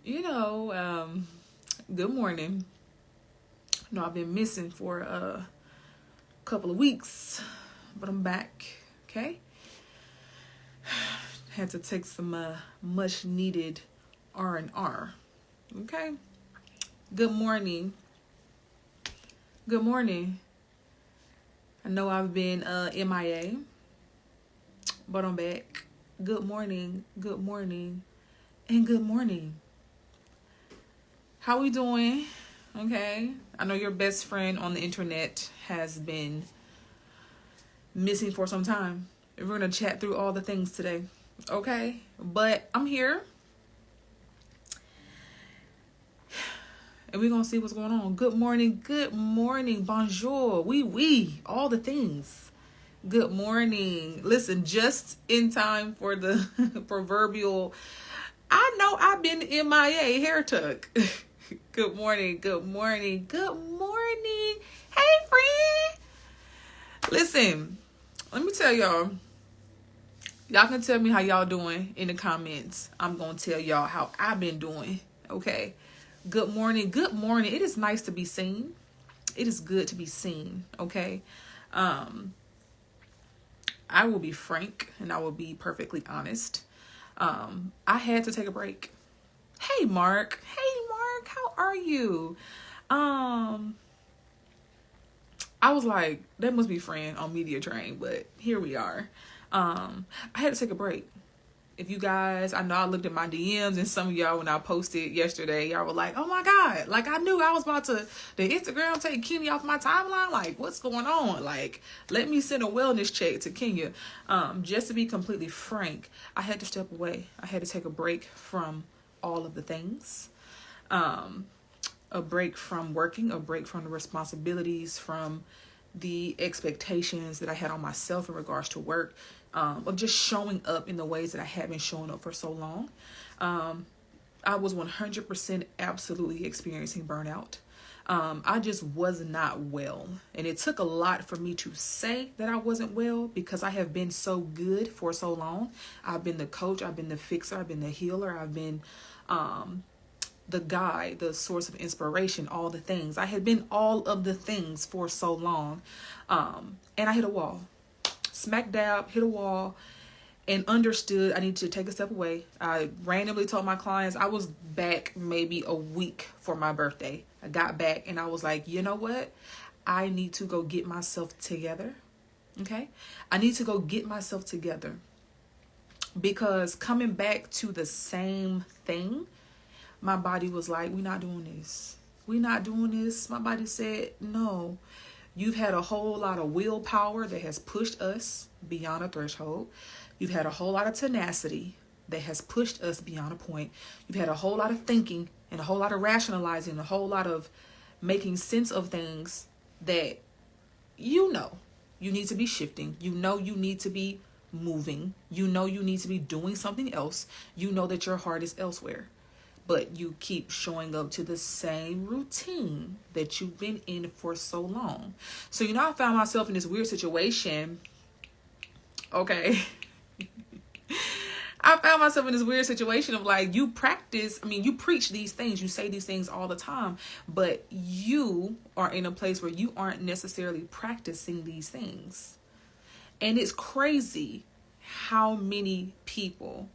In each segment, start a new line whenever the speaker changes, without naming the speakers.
You know, good morning. No, I've been missing for a couple of weeks, but I'm back. Okay, had to take some much needed R&R. Okay, good morning. Good morning. I know I've been MIA, but I'm back. Good morning. Good morning. And good morning. How we doing? Okay. I know your best friend on the internet has been missing for some time. We're going to chat through all the things today. Okay? But I'm here. And we're going to see what's going on. Good morning. Good morning. Bonjour. Oui. All the things. Good morning. Listen, just in time for the proverbial, I know I've been MIA hair tuck. Good morning. Good morning. Good morning. Hey, friend. Listen, let me tell y'all. Y'all can tell me how y'all doing in the comments. I'm going to tell y'all how I've been doing. Okay. Good morning. Good morning. It is nice to be seen. It is good to be seen. Okay. I will be frank and I will be perfectly honest. I had to take a break. Hey, Mark. How are you? I was like, that must be friend on Media Train, but here we are. I had to take a break. If you guys, I know I looked at my DMs and some of y'all when I posted yesterday, y'all were like, oh my God, like I knew I was about to, the Instagram take Kenni off my timeline. Like, what's going on? Like, let me send a wellness check to Kenya. Just to be completely frank, I had to step away. I had to take a break from all of the things. A break from working, a break from the responsibilities, from the expectations that I had on myself in regards to work, of just showing up in the ways that I had been showing up for so long. I was 100% absolutely experiencing burnout. I just was not well. And it took a lot for me to say that I wasn't well because I have been so good for so long. I've been the coach, I've been the fixer, I've been the healer, I've been the guide, the source of inspiration, all the things. I had been all of the things for so long. And I hit a wall. Smack dab, hit a wall, and understood I needed to take a step away. I randomly told my clients I was back maybe a week for my birthday. I got back and I was like, you know what? I need to go get myself together. Okay? I need to go get myself together. Because coming back to the same thing, my body was like, we're not doing this. We're not doing this. My body said, no. You've had a whole lot of willpower that has pushed us beyond a threshold. You've had a whole lot of tenacity that has pushed us beyond a point. You've had a whole lot of thinking and a whole lot of rationalizing, a whole lot of making sense of things that you know you need to be shifting. You know you need to be moving. You know you need to be doing something else. You know that your heart is elsewhere. But you keep showing up to the same routine that you've been in for so long. So, I found myself in this weird situation. Okay. I found myself in this weird situation of like, you preach these things, you say these things all the time, but you are in a place where you aren't necessarily practicing these things. And it's crazy how many people,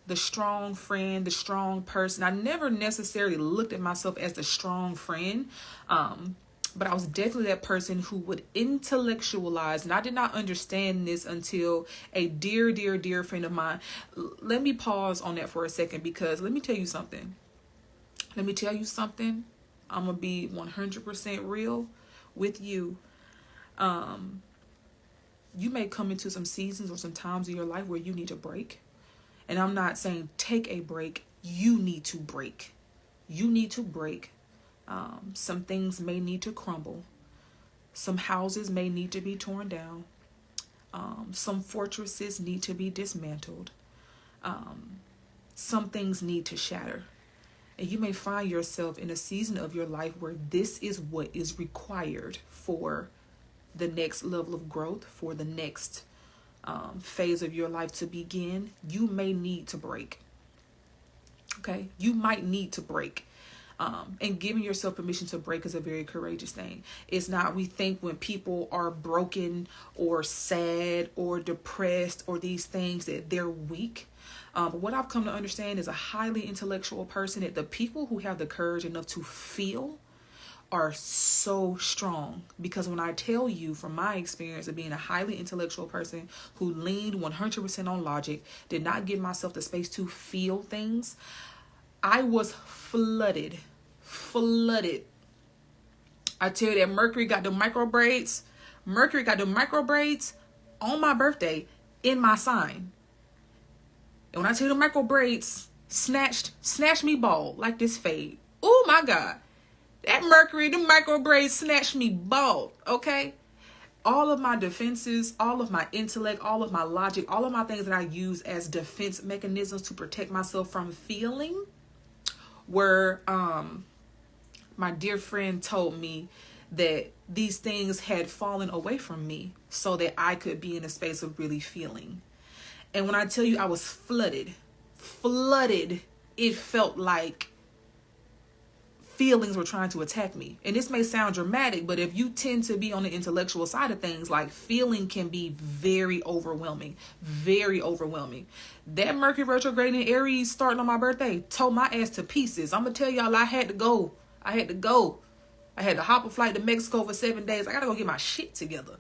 the strong friend, the strong person. I never necessarily looked at myself as the strong friend, but I was definitely that person who would intellectualize, and I did not understand this until a dear, dear, dear friend of mine. Let me pause on that for a second because let me tell you something. I'm going to be 100% real with you. You may come into some seasons or some times in your life where you need a break. And I'm not saying take a break. You need to break. Some things may need to crumble. Some houses may need to be torn down. Some fortresses need to be dismantled. Some things need to shatter. And you may find yourself in a season of your life where this is what is required for the next level of growth, for the next phase of your life to begin. You may need to break. Okay, you might need to break. And giving yourself permission to break is a very courageous thing. It's not, we think when people are broken or sad or depressed or these things that they're weak. But what I've come to understand is a highly intellectual person, that the people who have the courage enough to feel are so strong. Because when I tell you from my experience of being a highly intellectual person who leaned 100% on logic, did not give myself the space to feel things, I was flooded. I tell you that Mercury got the micro braids on my birthday in my sign. And when I tell you the micro braids snatched me bald like this fade. Oh my God. That Mercury, the micro braids snatched me bald. Okay. All of my defenses, all of my intellect, all of my logic, all of my things that I use as defense mechanisms to protect myself from feeling were, my dear friend told me that these things had fallen away from me so that I could be in a space of really feeling. And when I tell you I was flooded, it felt like feelings were trying to attack me. And this may sound dramatic, but if you tend to be on the intellectual side of things, like, feeling can be very overwhelming. That Mercury retrograde in Aries starting on my birthday tore my ass to pieces. I'm gonna tell y'all, I had to go. I had to hop a flight to Mexico for 7 days. I gotta go get my shit together.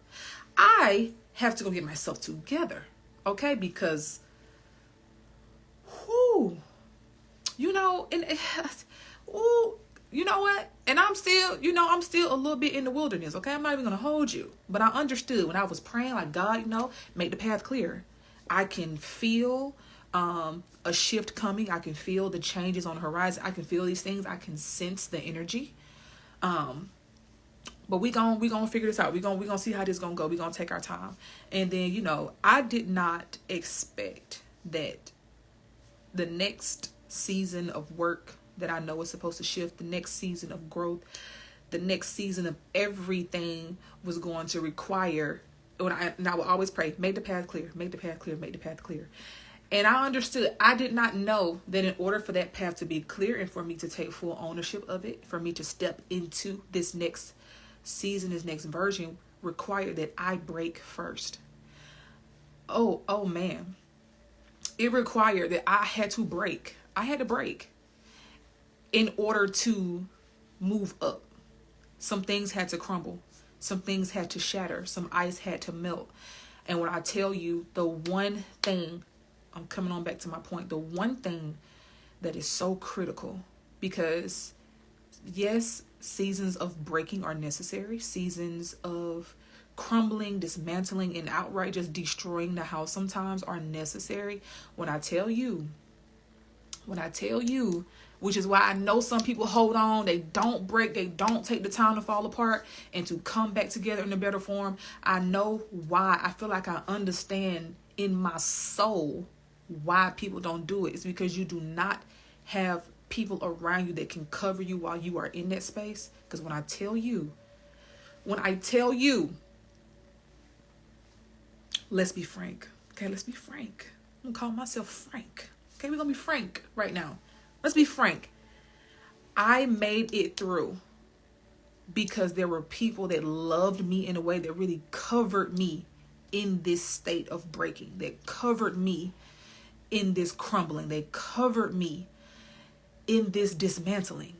I have to go get myself together. Okay? Because, you know what? And I'm still a little bit in the wilderness. Okay? I'm not even gonna hold you. But I understood when I was praying, like, God, make the path clear. I can feel a shift coming. I can feel the changes on the horizon. I can feel these things. I can sense the energy. But we gonna figure this out. We gonna see how this gonna go. We gonna take our time. And then, I did not expect that the next season of work that I know is supposed to shift, the next season of growth, the next season of everything was going to require, and I will always pray, make the path clear, make the path clear, make the path clear. And I understood, I did not know that in order for that path to be clear and for me to take full ownership of it, for me to step into this next season, this next version, required that I break first. Oh man. It required that I had to break. I had to break in order to move up. Some things had to crumble. Some things had to shatter. Some ice had to melt. And when I tell you, the one thing, I'm coming on back to my point, the one thing that is so critical, because yes, seasons of breaking are necessary. Seasons of crumbling, dismantling, and outright just destroying the house sometimes are necessary. When I tell you, which is why I know some people hold on, they don't break, they don't take the time to fall apart and to come back together in a better form. I know why. I feel like I understand in my soul why people don't do it. It's because you do not have people around you that can cover you while you are in that space. Because when I tell you, let's be frank. Okay, let's be frank. I'm gonna call myself Frank. Okay, we're gonna be frank right now. Let's be frank. I made it through because there were people that loved me in a way that really covered me in this state of breaking, that covered me in this crumbling, they covered me in this dismantling.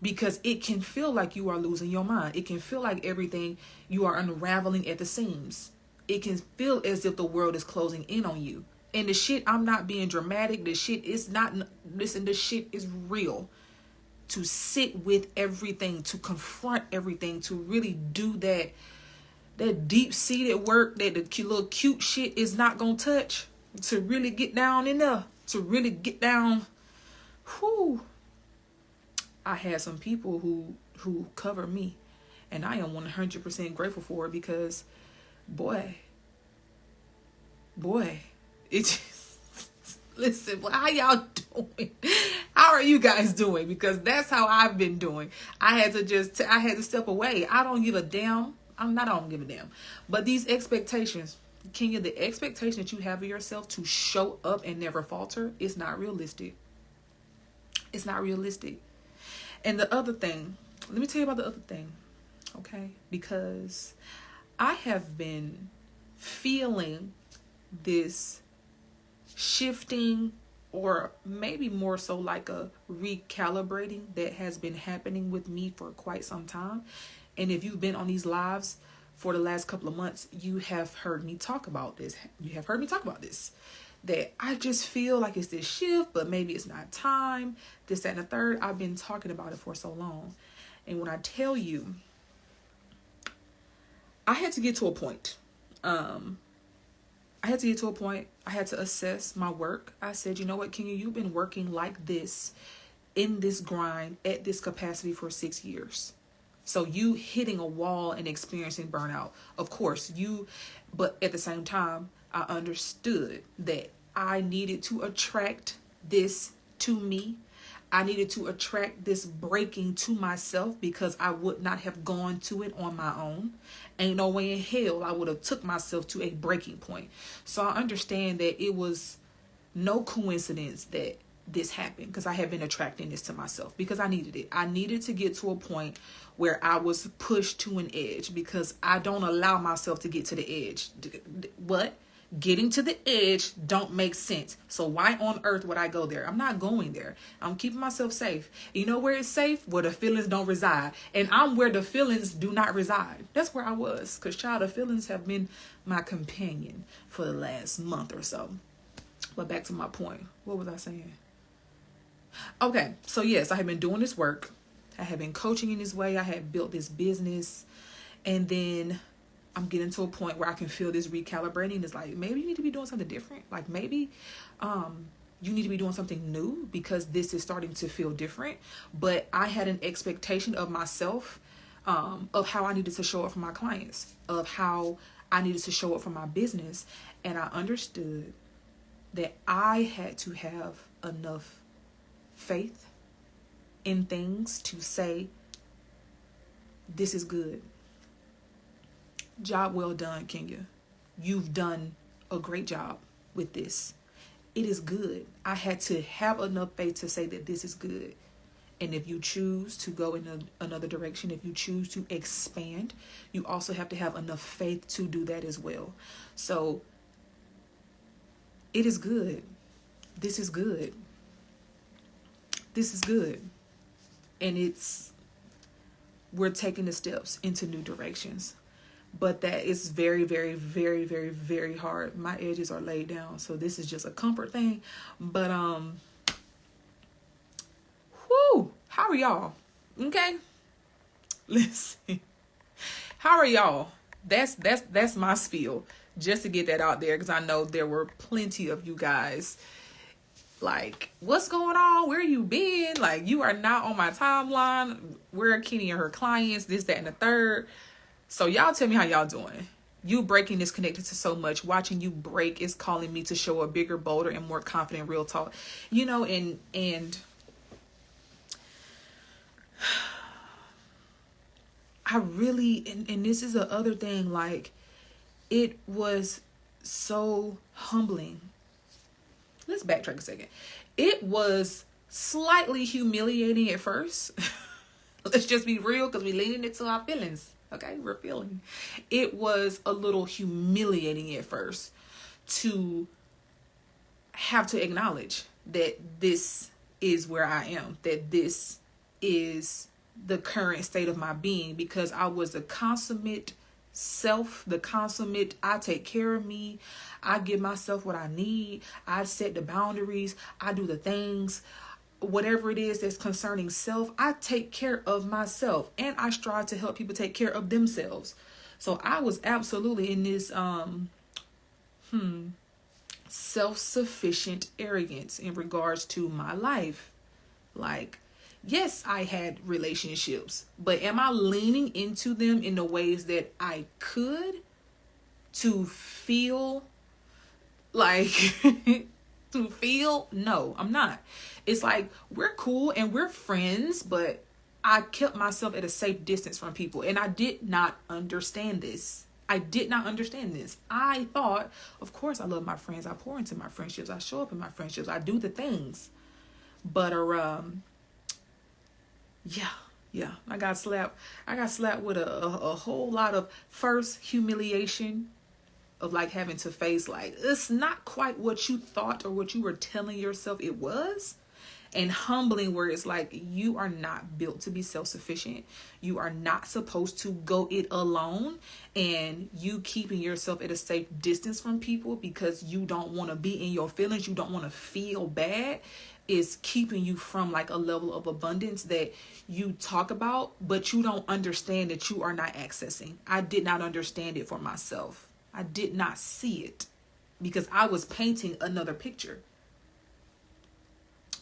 Because it can feel like you are losing your mind. It can feel like everything, you are unraveling at the seams. It can feel as if the world is closing in on you. And the shit, I'm not being dramatic. The shit is not, listen, the shit is real. To sit with everything, to confront everything, to really do that deep-seated work that the little cute shit is not going to touch. To really get down in there. To really get down. Whew. I had some people who covered me. And I am 100% grateful for it because, boy, it listen, how y'all doing? How are you guys doing? Because that's how I've been doing. I had to step away. I don't give a damn. I don't give a damn. But these expectations, Kenya, the expectation that you have of yourself to show up and never falter is not realistic. It's not realistic. And the other thing, let me tell you about the other thing, okay? Because I have been feeling this shifting, or maybe more so like a recalibrating, that has been happening with me for quite some time. And if you've been on these lives for the last couple of months, you have heard me talk about this. That I just feel like it's this shift, but maybe it's not time, this, that, and the third. I've been talking about it for so long. And when I tell you, I had to get to a point. I had to assess my work. I said, you know what, Kenni, you've been working like this, in this grind, at this capacity for 6 years. So you hitting a wall and experiencing burnout. Of course, but at the same time, I understood that I needed to attract this to me. I needed to attract this breaking to myself, because I would not have gone to it on my own. Ain't no way in hell I would have took myself to a breaking point. So I understand that it was no coincidence that this happened, because I have been attracting this to myself, because I needed it. I needed to get to a point where I was pushed to an edge, because I don't allow myself to get to the edge. What? Getting to the edge don't make sense. So why on earth would I go there? I'm not going there. I'm keeping myself safe. You know where it's safe? Where the feelings don't reside. And I'm where the feelings do not reside. That's where I was. Because child, the feelings have been my companion for the last month or so. But back to my point. What was I saying? Okay. So yes, I have been doing this work. I have been coaching in this way. I have built this business. And then I'm getting to a point where I can feel this recalibrating. It's like, maybe you need to be doing something different. Like maybe you need to be doing something new, because this is starting to feel different. But I had an expectation of myself, of how I needed to show up for my clients, of how I needed to show up for my business. And I understood that I had to have enough faith in things to say, this is good. Job well done, Kenya. You've done a great job with this. It is good. I had to have enough faith to say that this is good. And if you choose to go in another direction, if you choose to expand, you also have to have enough faith to do that as well. So it is good. This is good. This is good. And we're taking the steps into new directions. But that is very, very, very, very, very hard. My edges are laid down. So this is just a comfort thing. But, how are y'all? Okay. Listen, how are y'all? That's my spiel. Just to get that out there. Because I know there were plenty of you guys like, what's going on? Where you been? Like, you are not on my timeline. Where are Kenni and her clients? This, that, and the third. So y'all tell me how y'all doing. You breaking is connected to so much. Watching you break is calling me to show a bigger, bolder, and more confident real talk. You know, and I really, and this is the other thing, like, it was so humbling. Let's backtrack a second. It was slightly humiliating at first. Let's just be real, because we leaning into our feelings. Okay, we're feeling. It was a little humiliating at first to have to acknowledge that this is where I am, that this is the current state of my being, because I was the consummate self, I take care of me, I give myself what I need, I set the boundaries, I do the things, whatever it is that's concerning self, I take care of myself, and I strive to help people take care of themselves. So I was absolutely in this self-sufficient arrogance in regards to my life. Like, yes, I had relationships, but am I leaning into them in the ways that I could to feel like to feel? No, I'm not. It's like, we're cool and we're friends, but I kept myself at a safe distance from people, and I did not understand this. I thought, of course, I love my friends. I pour into my friendships. I show up in my friendships. I do the things. But yeah, I got slapped. I got slapped with a whole lot of first humiliation of like having to face like it's not quite what you thought or what you were telling yourself it was. And humbling, where it's like you are not built to be self-sufficient. You are not supposed to go it alone, and you keeping yourself at a safe distance from people because you don't want to be in your feelings, you don't want to feel bad, is keeping you from like a level of abundance that you talk about, but you don't understand that you are not accessing. I did not understand it for myself. I did not see it because I was painting another picture.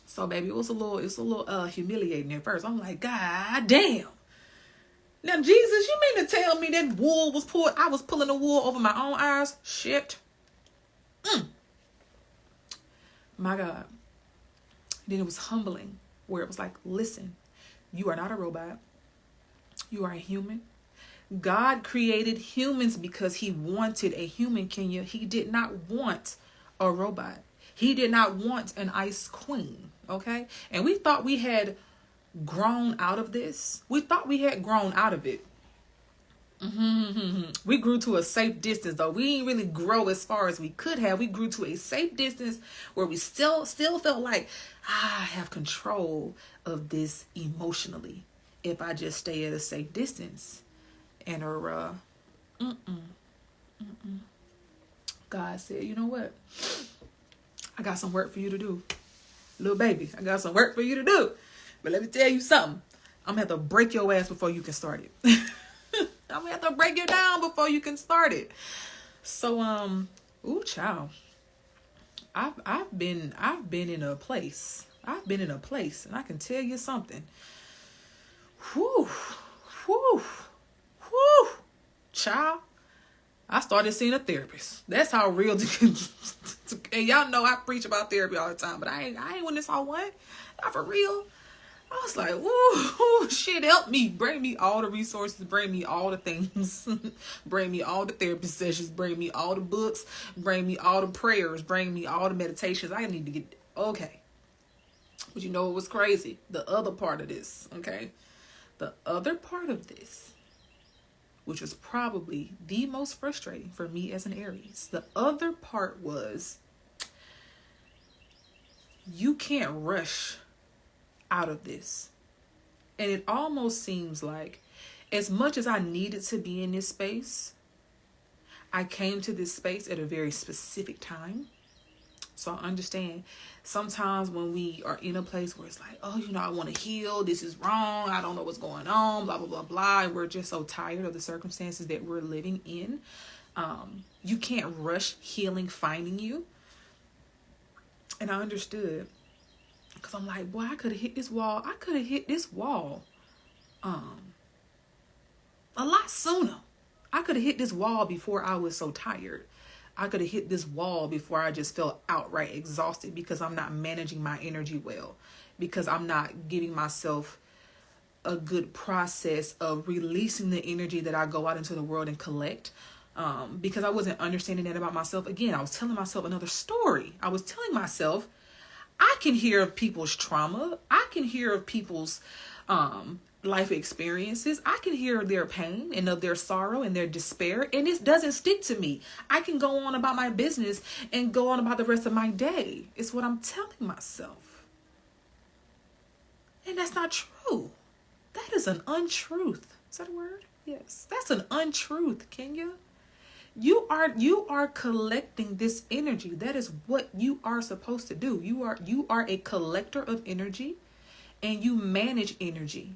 So baby, it's a little humiliating at first. I'm like, God damn. Now Jesus, you mean to tell me that wool was pulled? I was pulling the wool over my own eyes? Shit. My God. Then it was humbling, where it was like, listen, you are not a robot. You are a human. God created humans because he wanted a human, Kenya. He did not want a robot. He did not want an ice queen, okay? And we thought we had grown out of this. We thought we had grown out of it. We grew to a safe distance, though. We didn't really grow as far as we could have. We grew to a safe distance where we still felt like I have control of this emotionally if I just stay at a safe distance. And God said, you know what? I got some work for you to do. Little baby, I got some work for you to do. But let me tell you something. I'm going to have to break your ass before you can start it. I'm going to have to break you down before you can start it. So, child. I've been in a place. I've been in a place, and I can tell you something. Whew. Child. I started seeing a therapist. That's how real. And y'all know I preach about therapy all the time, but I ain't when this all one. Not for real. I was like, woo, shit, help me. Bring me all the resources. Bring me all the things. Bring me all the therapy sessions. Bring me all the books. Bring me all the prayers. Bring me all the meditations. I need to get, okay. But you know what was crazy? The other part of this, okay? The other part of this, which was probably the most frustrating for me as an Aries. The other part was you can't rush out of this. And it almost seems like as much as I needed to be in this space, I came to this space at a very specific time. So I understand sometimes when we are in a place where it's like, oh, I want to heal. This is wrong. I don't know what's going on, blah, blah, blah, blah. And we're just so tired of the circumstances that we're living in. You can't rush healing, finding you. And I understood because I'm like, boy, I could have hit this wall. I could have hit this wall a lot sooner. I could have hit this wall before I was so tired. I could have hit this wall before I just felt outright exhausted because I'm not managing my energy well, because I'm not giving myself a good process of releasing the energy that I go out into the world and collect, because I wasn't understanding that about myself. Again, I was telling myself another story. I was telling myself, I can hear of people's trauma. I can hear of people's life experiences. I can hear their pain and of their sorrow and their despair, and it doesn't stick to me. I can go on about my business and go on about the rest of my day. It's what I'm telling myself. And that's not true. That is an untruth. Is that a word? Yes. That's an untruth, Kenya. You are collecting this energy. That is what you are supposed to do. You are a collector of energy, and you manage energy.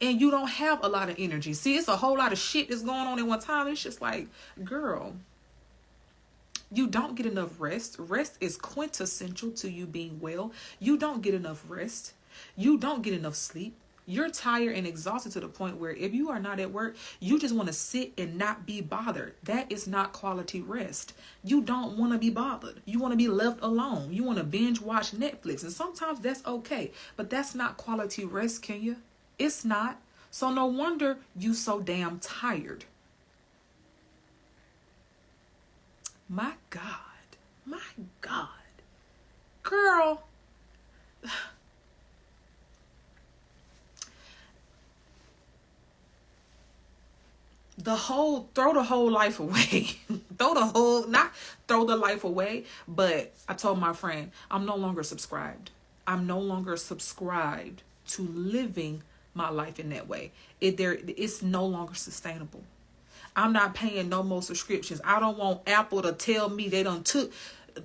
And you don't have a lot of energy. See, it's a whole lot of shit that's going on at one time. It's just like, girl, you don't get enough rest. Rest is quintessential to you being well. You don't get enough rest. You don't get enough sleep. You're tired and exhausted to the point where if you are not at work, you just want to sit and not be bothered. That is not quality rest. You don't want to be bothered. You want to be left alone. You want to binge watch Netflix. And sometimes that's okay. But that's not quality rest, Kenya. It's not. So no wonder you so damn tired. My God. Girl, throw the whole life away. Not throw the life away, but I told my friend, I'm no longer subscribed. I'm no longer subscribed to living my life in that way. It's no longer sustainable. I'm not paying no more subscriptions. I don't want Apple to tell me they done took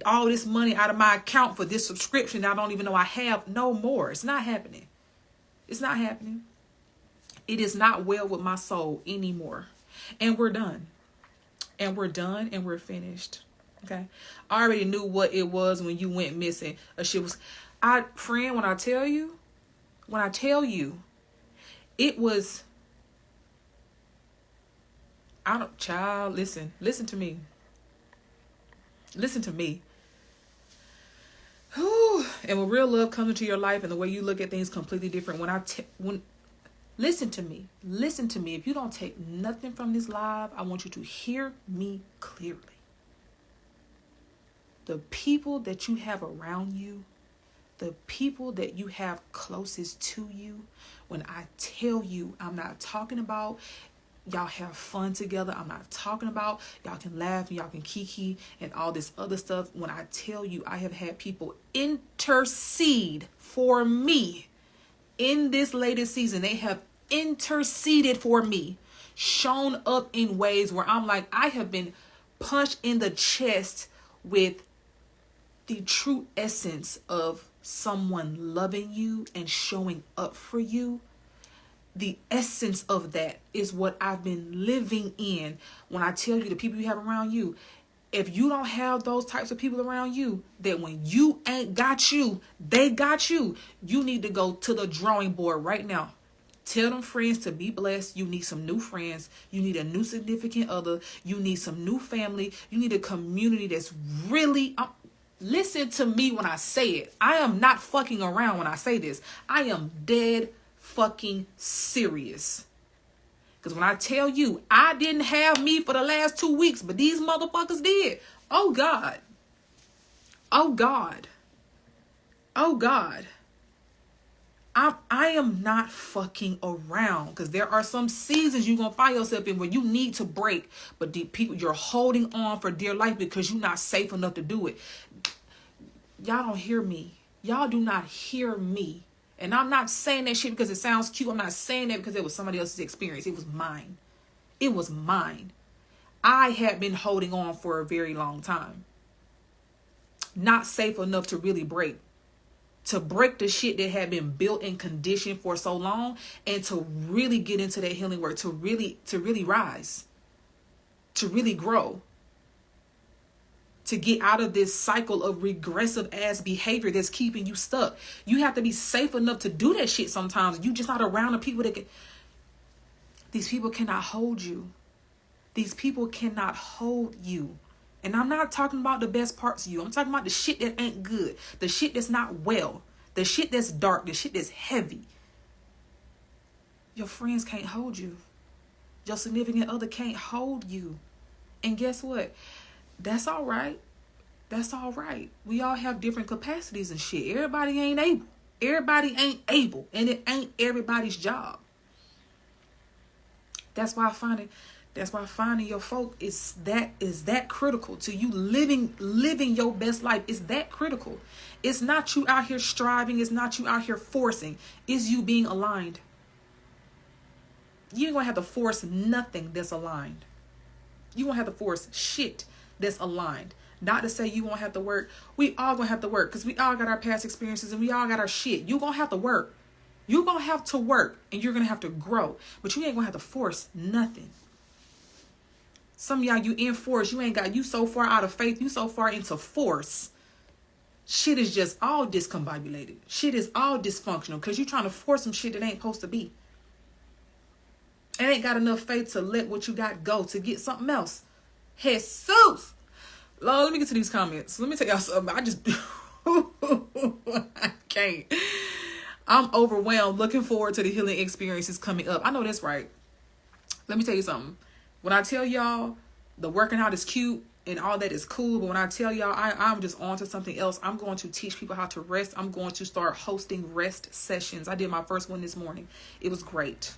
all this money out of my account for this subscription I don't even know I have. No more. It's not happening. It's not happening. It is not well with my soul anymore. And we're done. And we're done and we're finished. Okay. I already knew what it was when you went missing. Friend, when I tell you, it was, listen to me. Listen to me. Whew. And when real love comes into your life and the way you look at things completely different, listen to me. Listen to me. If you don't take nothing from this live, I want you to hear me clearly. The people that you have around you, the people that you have closest to you, when I tell you, I'm not talking about y'all have fun together. I'm not talking about y'all can laugh and y'all can kiki and all this other stuff. When I tell you, I have had people intercede for me in this latest season. They have interceded for me, shown up in ways where I'm like, I have been punched in the chest with the true essence of someone loving you and showing up for you. The essence of that is what I've been living in. When I tell you the people you have around you, if you don't have those types of people around you, that when you ain't got you, they got you. You need to go to the drawing board right now. Tell them friends to be blessed. You need some new friends. You need a new significant other. You need some new family. You need a community that's really... listen to me when I say it. I am not fucking around when I say this. I am dead fucking serious. Because when I tell you, I didn't have me for the last 2 weeks, but these motherfuckers did. Oh God. Oh God. Oh God. I am not fucking around, because there are some seasons you're going to find yourself in where you need to break, but the people you're holding on for dear life because you're not safe enough to do it. Y'all don't hear me. Y'all do not hear me. And I'm not saying that shit because it sounds cute. I'm not saying that because it was somebody else's experience. It was mine. It was mine. I had been holding on for a very long time. Not safe enough to really break. To break the shit that had been built and conditioned for so long, and to really get into that healing work, to really rise, to really grow, to get out of this cycle of regressive ass behavior that's keeping you stuck. You have to be safe enough to do that shit sometimes. You just not around the people that can. These people cannot hold you. These people cannot hold you. And I'm not talking about the best parts of you. I'm talking about the shit that ain't good. The shit that's not well. The shit that's dark. The shit that's heavy. Your friends can't hold you. Your significant other can't hold you. And guess what? That's all right. That's all right. We all have different capacities and shit. Everybody ain't able. Everybody ain't able. And it ain't everybody's job. That's why finding your folk is that critical to you living your best life. Is that critical. It's not you out here striving. It's not you out here forcing. It's you being aligned. You ain't gonna have to force nothing that's aligned. You won't have to force shit that's aligned. Not to say you won't have to work. We all gonna have to work because we all got our past experiences and we all got our shit. You gonna have to work. You gonna have to work and you're gonna have to grow. But you ain't gonna have to force nothing. Some of y'all, you in force. You so far out of faith. You so far into force. Shit is just all discombobulated. Shit is all dysfunctional because you're trying to force some shit that ain't supposed to be. And ain't got enough faith to let what you got go to get something else. Jesus. Lord, let me get to these comments. Let me tell y'all something. I just, I can't. I'm overwhelmed. Looking forward to the healing experiences coming up. I know that's right. Let me tell you something. When I tell y'all the working out is cute, and all that is cool. But when I tell y'all, I'm just on to something else. I'm going to teach people how to rest. I'm going to start hosting rest sessions. I did my first one this morning. It was great.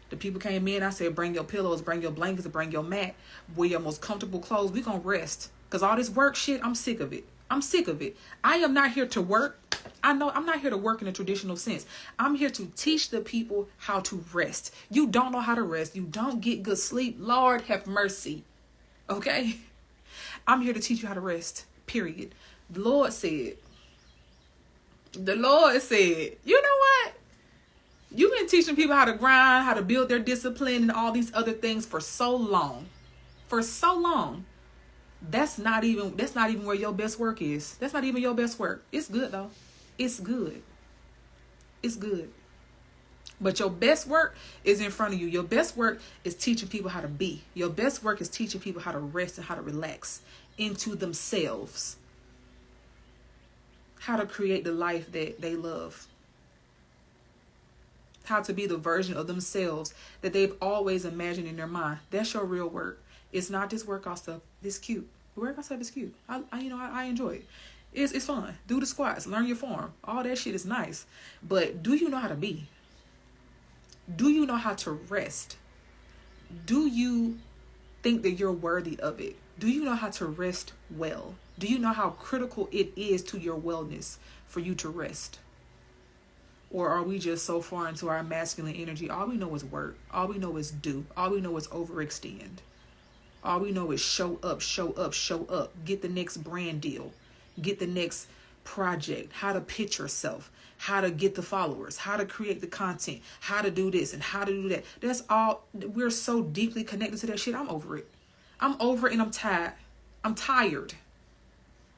The people came in. I said, bring your pillows, bring your blankets, bring your mat. Wear your most comfortable clothes. We're going to rest. Because all this work shit, I'm sick of it. I'm sick of it. I am not here to work. I know I'm not here to work in a traditional sense. I'm here to teach the people how to rest. You don't know how to rest. You don't get good sleep. Lord have mercy. Okay? I'm here to teach you how to rest. Period. The Lord said, you know what? You've been teaching people how to grind, how to build their discipline and all these other things for so long. For so long. That's not even where your best work is. That's not even your best work. It's good though. It's good. It's good. But your best work is in front of you. Your best work is teaching people how to be. Your best work is teaching people how to rest and how to relax into themselves. How to create the life that they love. How to be the version of themselves that they've always imagined in their mind. That's your real work. It's not this workout stuff. It's cute. The workout stuff is cute. I enjoy it. It's fun. Do the squats. Learn your form. All that shit is nice. But do you know how to be? Do you know how to rest? Do you think that you're worthy of it? Do you know how to rest well? Do you know how critical it is to your wellness for you to rest? Or are we just so far into our masculine energy? All we know is work. All we know is do. All we know is overextend. All we know is show up, show up, show up. Get the next brand deal. Get the next project. How to pitch yourself. How to get the followers. How to create the content. How to do this and how to do that. That's all. We're so deeply connected to that shit. I'm over it. I'm over it and I'm tired. I'm tired.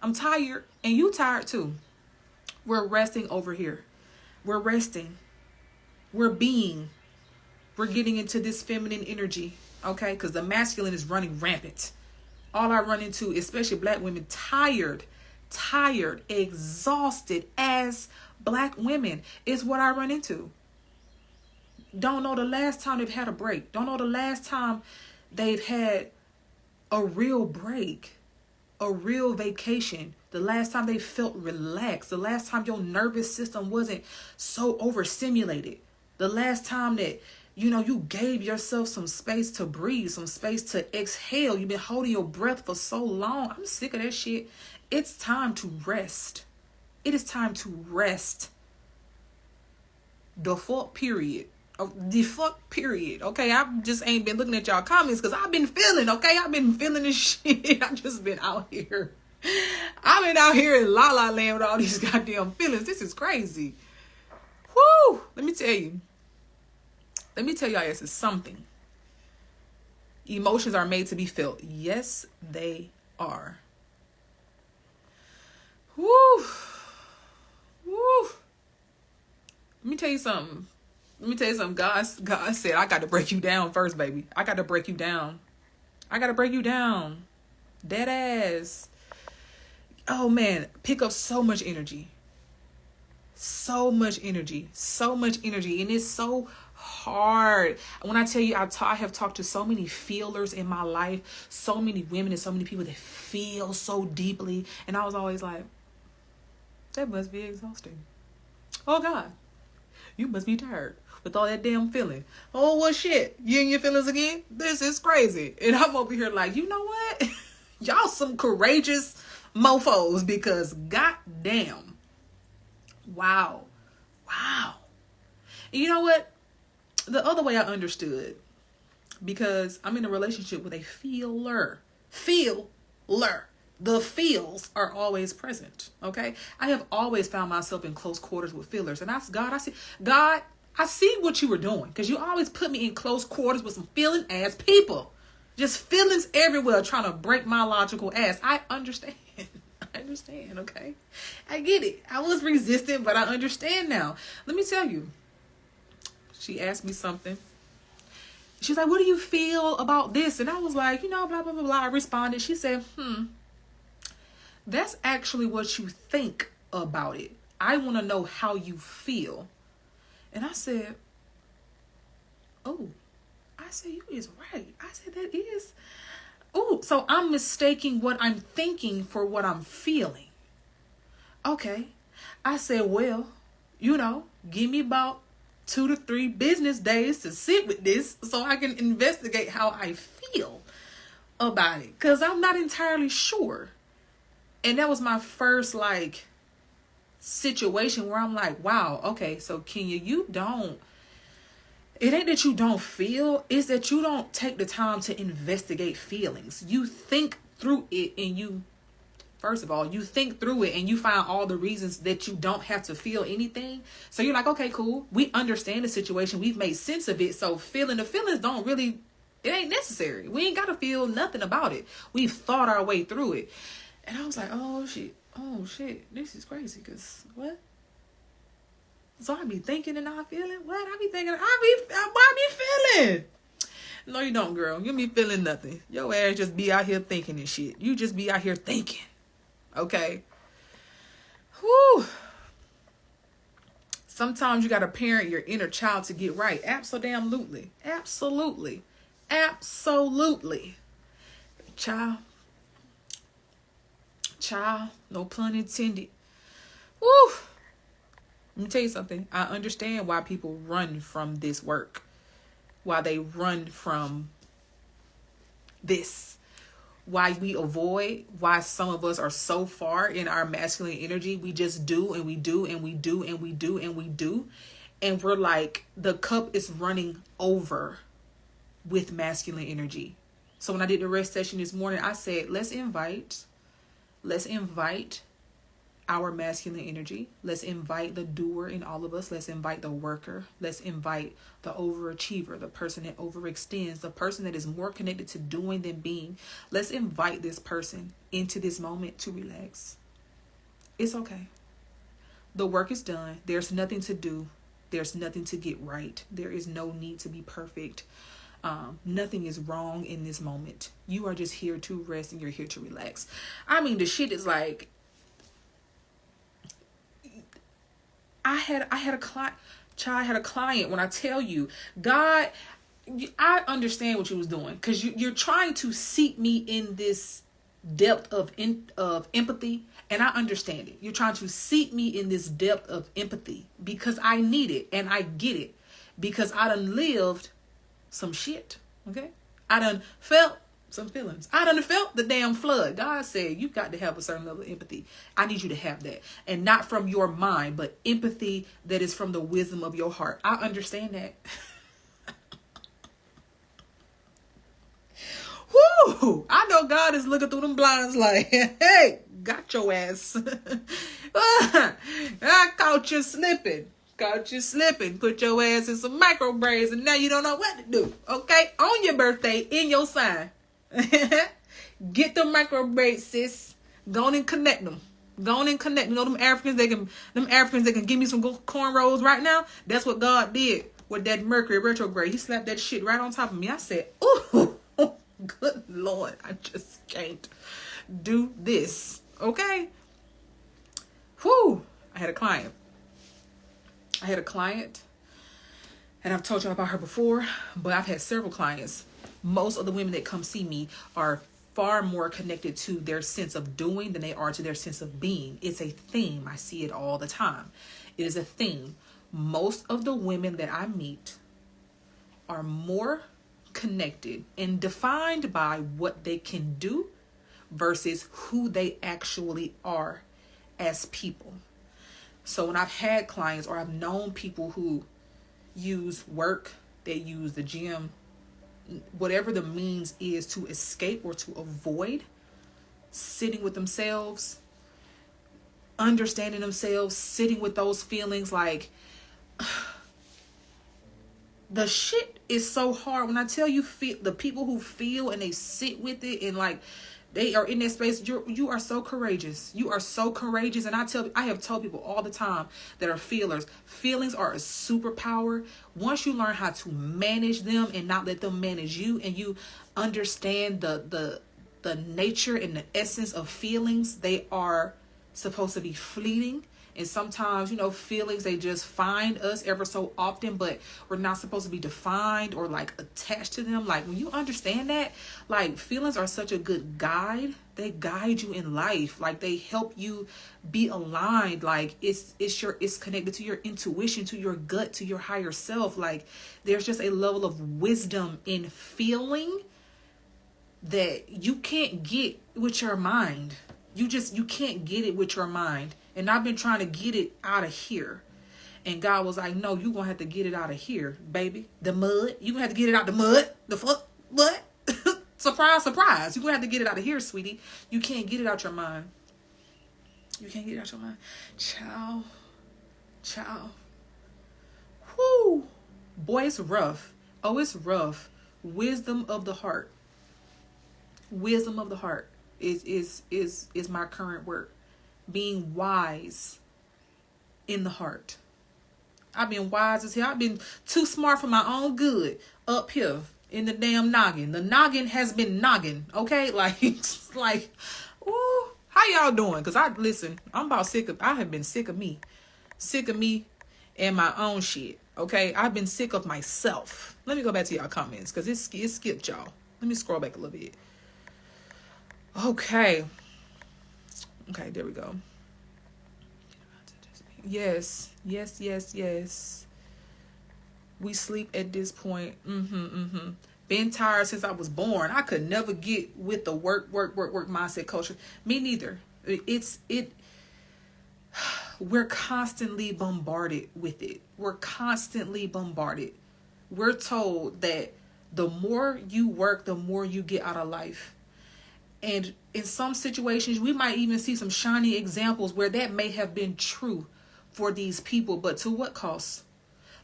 I'm tired and you tired too. We're resting over here. We're resting. We're being. We're getting into this feminine energy. Okay? Because the masculine is running rampant. All I run into, especially black women, tired, exhausted as black women is what I run into. Don't know the last time they've had a break. Don't know the last time they've had a real break, a real vacation. The last time they felt relaxed. The last time your nervous system wasn't so overstimulated. The last time that, you gave yourself some space to breathe, some space to exhale. You've been holding your breath for so long. I'm sick of that shit. It's time to rest. It is time to rest. The fuck period. Okay, I just ain't been looking at y'all comments because I've been feeling, okay? I've been feeling this shit. I've just been out here. I've been out here in La La Land with all these goddamn feelings. This is crazy. Woo! Let me tell y'all, this is something. Emotions are made to be felt. Yes, they are. Woo! Woo! Let me tell you something. God said, I got to break you down first, baby. I got to break you down. Dead ass. Oh, man. Pick up so much energy. And it's so hard. When I tell you, I have talked to so many feelers in my life. So many women and so many people that feel so deeply. And I was always like, that must be exhausting. Oh, God. You must be tired with all that damn feeling. Oh, well, shit. You in your feelings again? This is crazy. And I'm over here like, you know what? Y'all some courageous mofos because goddamn. Wow. And you know what? The other way I understood, because I'm in a relationship with a feeler. The feels are always present. Okay. I have always found myself in close quarters with feelers. And I see what you were doing. Because you always put me in close quarters with some feeling ass people. Just feelings everywhere trying to break my logical ass. I understand. Okay. I get it. I was resistant, but I understand now. Let me tell you. She asked me something. She's like, what do you feel about this? And I was like, blah, blah, blah, blah. I responded. She said, that's actually what you think about it. I want to know how you feel. And I said, you is right. I said, that is Ooh, so I'm mistaking what I'm thinking for what I'm feeling. Okay. I said, well, give me about 2 to 3 business days to sit with this so I can investigate how I feel about it. Because I'm not entirely sure. And that was my first, situation where I'm like, wow, okay, so Kenya, it ain't that you don't feel, it's that you don't take the time to investigate feelings. You think through it and first of all, you think through it and you find all the reasons that you don't have to feel anything. So you're like, okay, cool. We understand the situation. We've made sense of it. So feeling the feelings it ain't necessary. We ain't got to feel nothing about it. We've thought our way through it. And I was like, oh shit, this is crazy. Cause what? So I be thinking and not feeling? What? I be thinking, why I be feeling? No, you don't, girl. You be feeling nothing. Your ass just be out here thinking and shit. You just be out here thinking. Okay. Whew. Sometimes you got to parent your inner child to get right. Absolutely. Absolutely. Absolutely. Child, no pun intended. Woo. Let me tell you something. I understand why people run from this work. Why they run from this. Why we avoid, why some of us are so far in our masculine energy. We just do and we do and we do and we do and we do. And we're like, the cup is running over with masculine energy. So when I did the rest session this morning, I said, let's invite our masculine energy. Let's invite the doer in all of us. Let's invite the worker. Let's invite the overachiever, the person that overextends, the person that is more connected to doing than being. Let's invite this person into this moment to relax. It's okay. The work is done. There's nothing to do. There's nothing to get right. There is no need to be perfect. Nothing is wrong in this moment. You are just here to rest and you're here to relax. I mean, the shit is like, I had a client, when I tell you, God, I understand what you was doing, because you're trying to seek me in this depth of empathy, and I understand it. You're trying to seek me in this depth of empathy because I need it and I get it, because I done lived some shit. Okay, I done felt some feelings. I done felt the damn flood. God said, you got to have a certain level of empathy. I need you to have that. And not from your mind, but empathy that is from the wisdom of your heart. I understand that. Woo! I know God is looking through them blinds like, hey, got your ass. I caught you slipping. Put your ass in some micro braids and now you don't know what to do. Okay? On your birthday, in your sign. Get the micro braids, sis. Go on and connect them. You know them Africans, they can give me some cornrows right now. That's what God did with that Mercury retrograde. He slapped that shit right on top of me. I said, ooh, good Lord, I just can't do this. Okay? Whew. I had a client, and I've told you about her before, but I've had several clients. Most of the women that come see me are far more connected to their sense of doing than they are to their sense of being. It's a theme. I see it all the time. It is a theme. Most of the women that I meet are more connected and defined by what they can do versus who they actually are as people. So when I've had clients or I've known people who use work, they use the gym, whatever the means is to escape or to avoid sitting with themselves, understanding themselves, sitting with those feelings, like the shit is so hard. When I tell you, the people who feel and they sit with it and like they are in that space, you are so courageous. You are so courageous. And I have told people all the time that are feelers, feelings are a superpower. Once you learn how to manage them and not let them manage you, and you understand the nature and the essence of feelings, they are supposed to be fleeting. And sometimes, you know, feelings, they just find us ever so often, but we're not supposed to be defined or like attached to them. Like when you understand that, like feelings are such a good guide. They guide you in life. Like they help you be aligned. Like it's connected to your intuition, to your gut, to your higher self. Like there's just a level of wisdom in feeling that you can't get with your mind. You can't get it with your mind. And I've been trying to get it out of here. And God was like, no, you're going to have to get it out of here, baby. The mud. You're going to have to get it out the mud. The fuck? What? Surprise, surprise. You're going to have to get it out of here, sweetie. You can't get it out your mind. You can't get it out your mind. Ciao. Whoo. Boy, it's rough. Oh, it's rough. Wisdom of the heart. Wisdom of the heart is my current work. Being wise in the heart. I've been wise as hell. I've been too smart for my own good up here in the damn noggin. The noggin has been noggin. Okay? Like, ooh, how y'all doing? Because I'm about sick of, I have been sick of me. Sick of me and my own shit. Okay? I've been sick of myself. Let me go back to y'all comments because it skipped y'all. Let me scroll back a little bit. Okay, there we go. Yes. We sleep at this point. Been tired since I was born. I could never get with the work mindset culture. Me neither. We're constantly bombarded with it. We're constantly bombarded. We're told that the more you work, the more you get out of life. And in some situations, we might even see some shiny examples where that may have been true for these people. But to what cost?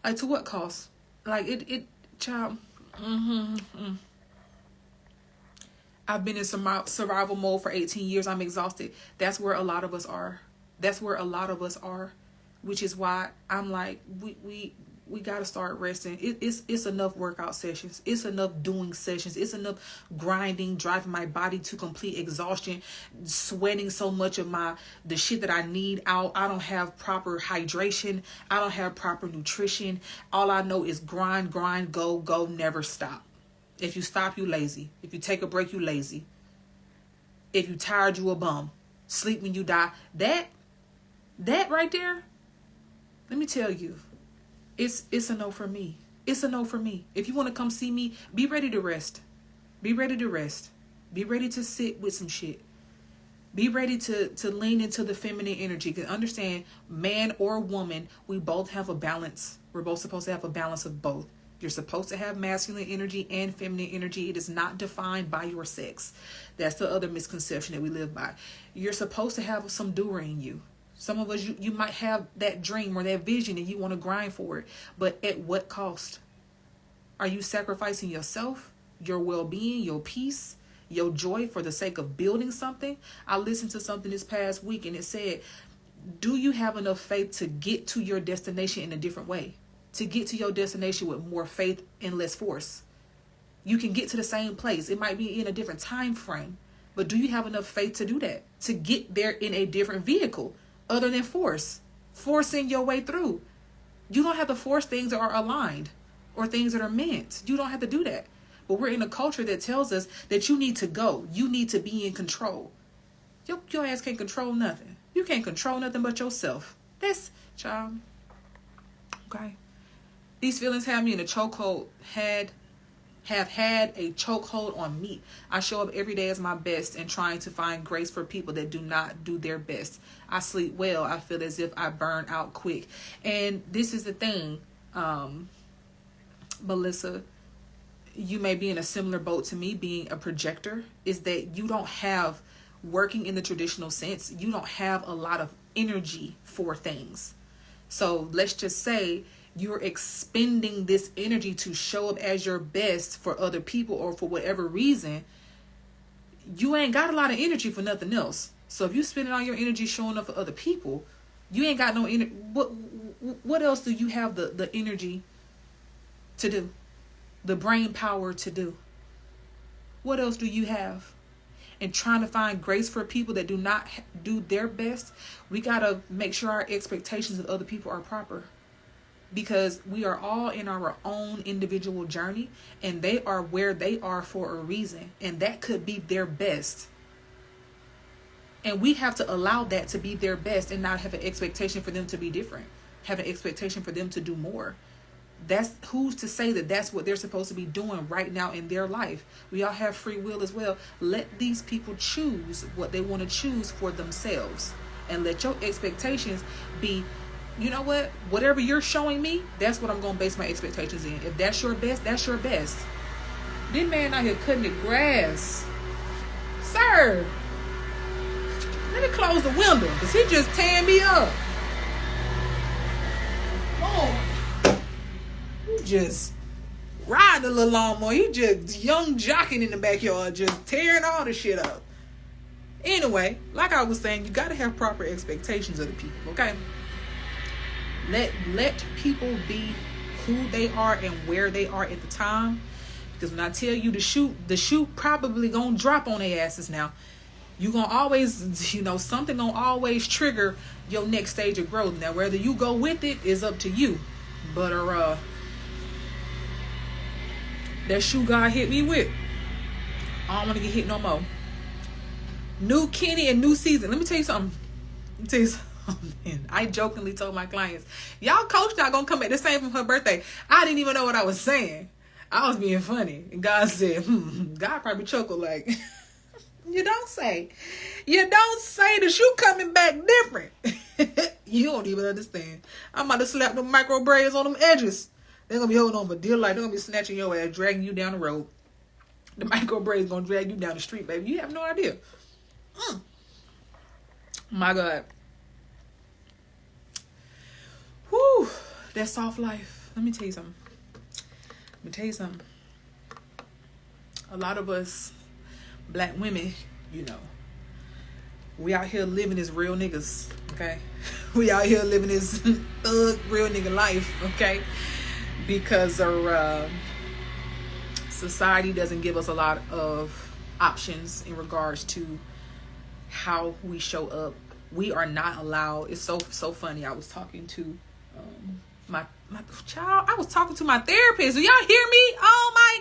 Like, to what cost? Like, child. I've been in survival mode for 18 years. I'm exhausted. That's where a lot of us are. Which is why I'm like, we got to start resting. It's enough workout sessions. It's enough doing sessions. It's enough grinding, driving my body to complete exhaustion, sweating so much of the shit that I need out. I don't have proper hydration. I don't have proper nutrition. All I know is grind, go, never stop. If you stop, you lazy. If you take a break, you lazy. If you tired, you a bum. Sleep when you die. That right there, let me tell you, it's a no for me. It's a no for me. If you want to come see me, be ready to rest. Be ready to sit with some shit. Be ready to lean into the feminine energy. Because understand, man or woman, we both have a balance. We're both supposed to have a balance of both. You're supposed to have masculine energy and feminine energy. It is not defined by your sex. That's the other misconception that we live by. You're supposed to have some doer in you. Some of us, you might have that dream or that vision and you want to grind for it. But at what cost? Are you sacrificing yourself, your well-being, your peace, your joy for the sake of building something? I listened to something this past week and it said, do you have enough faith to get to your destination in a different way? To get to your destination with more faith and less force? You can get to the same place. It might be in a different time frame. But do you have enough faith to do that? To get there in a different vehicle? Other than forcing your way through. You don't have to force things that are aligned or things that are meant. You don't have to do that. But we're in a culture that tells us that you need to go. You need to be in control. Your ass can't control nothing. You can't control nothing but yourself. That's, child. Okay. These feelings have me in a chokehold. Have had a chokehold on me. I show up every day as my best and trying to find grace for people that do not do their best. I sleep well. I feel as if I burn out quick. And this is the thing, Melissa, you may be in a similar boat to me being a projector, is that you don't have, working in the traditional sense, you don't have a lot of energy for things. So let's just say you're expending this energy to show up as your best for other people or for whatever reason. You ain't got a lot of energy for nothing else. So if you're spending all your energy showing up for other people, you ain't got no energy. What else do you have the energy to do? The brain power to do? What else do you have? and trying to find grace for people that do not do their best, we got to make sure our expectations of other people are proper. Because we are all in our own individual journey, and they are where they are for a reason. And that could be their best. And we have to allow that to be their best and not have an expectation for them to be different. Have an expectation for them to do more. That's who's to say that that's what they're supposed to be doing right now in their life. We all have free will as well. Let these people choose what they want to choose for themselves. And let your expectations be, you know what? Whatever you're showing me, that's what I'm going to base my expectations in. If that's your best, that's your best. This man out here cutting the grass. Sir, let me close the window because he just tearing me up. Lord, you just riding a little lawnmower. You just young jocking in the backyard, just tearing all the shit up. Anyway, like I was saying, you got to have proper expectations of the people, okay? Let people be who they are and where they are at the time. Because when I tell you the shoe probably gonna drop on their asses now. You gonna always, something gonna always trigger your next stage of growth. Now, whether you go with it is up to you. But that shoe God hit me with, I don't want to get hit no more. New Kenni and new season. Let me tell you something. I jokingly told my clients, y'all coach not gonna come back the same from her birthday. I didn't even know what I was saying. I was being funny. And God said, God probably chuckled like, you don't say the shoe coming back different. You don't even understand. I'm about to slap them micro braids on them edges. They're gonna be holding on for dear life. They're gonna be snatching your ass, dragging you down the road. The micro braids gonna drag you down the street, baby. You have no idea. My God. Whew, that soft life. Let me tell you something. A lot of us black women, we out here living as real niggas, okay? We out here living this thug real nigga life, okay? Because our society doesn't give us a lot of options in regards to how we show up. We are not allowed. It's so funny. I was talking to my child. I was talking to my therapist. Do y'all hear me? Oh my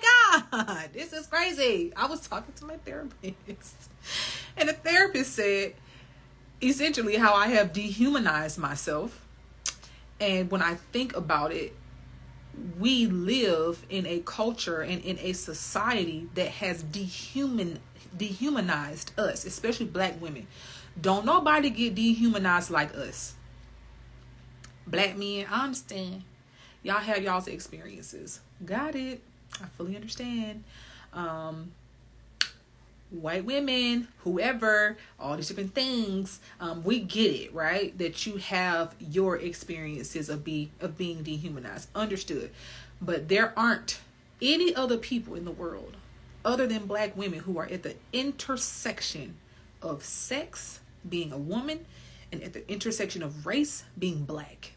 God, this is crazy. I was talking to my therapist, and the therapist said essentially how I have dehumanized myself. And when I think about it, we live in a culture and in a society that has dehumanized us, especially black women. Don't nobody get dehumanized like us. Black men, I understand. Y'all have y'all's experiences. Got it. I fully understand. White women, whoever, all these different things, we get it, right? That you have your experiences of being dehumanized. Understood. But there aren't any other people in the world other than black women who are at the intersection of sex, being a woman, and at the intersection of race, being black.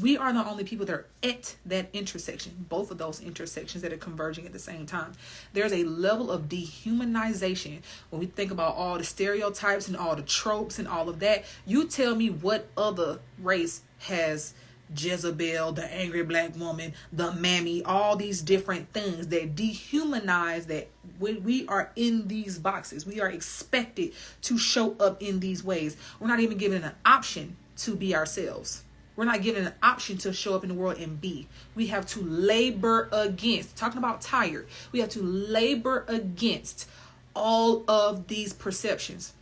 We are the only people that are at that intersection, both of those intersections that are converging at the same time. There's a level of dehumanization when we think about all the stereotypes and all the tropes and all of that. You tell me what other race has Jezebel, the angry black woman, the mammy, all these different things that dehumanize that. When we are in these boxes, we are expected to show up in these ways. We're not even given an option to be ourselves. We're not given an option to show up in the world and be. We have to labor against, talking about tired, we have to labor against all of these perceptions.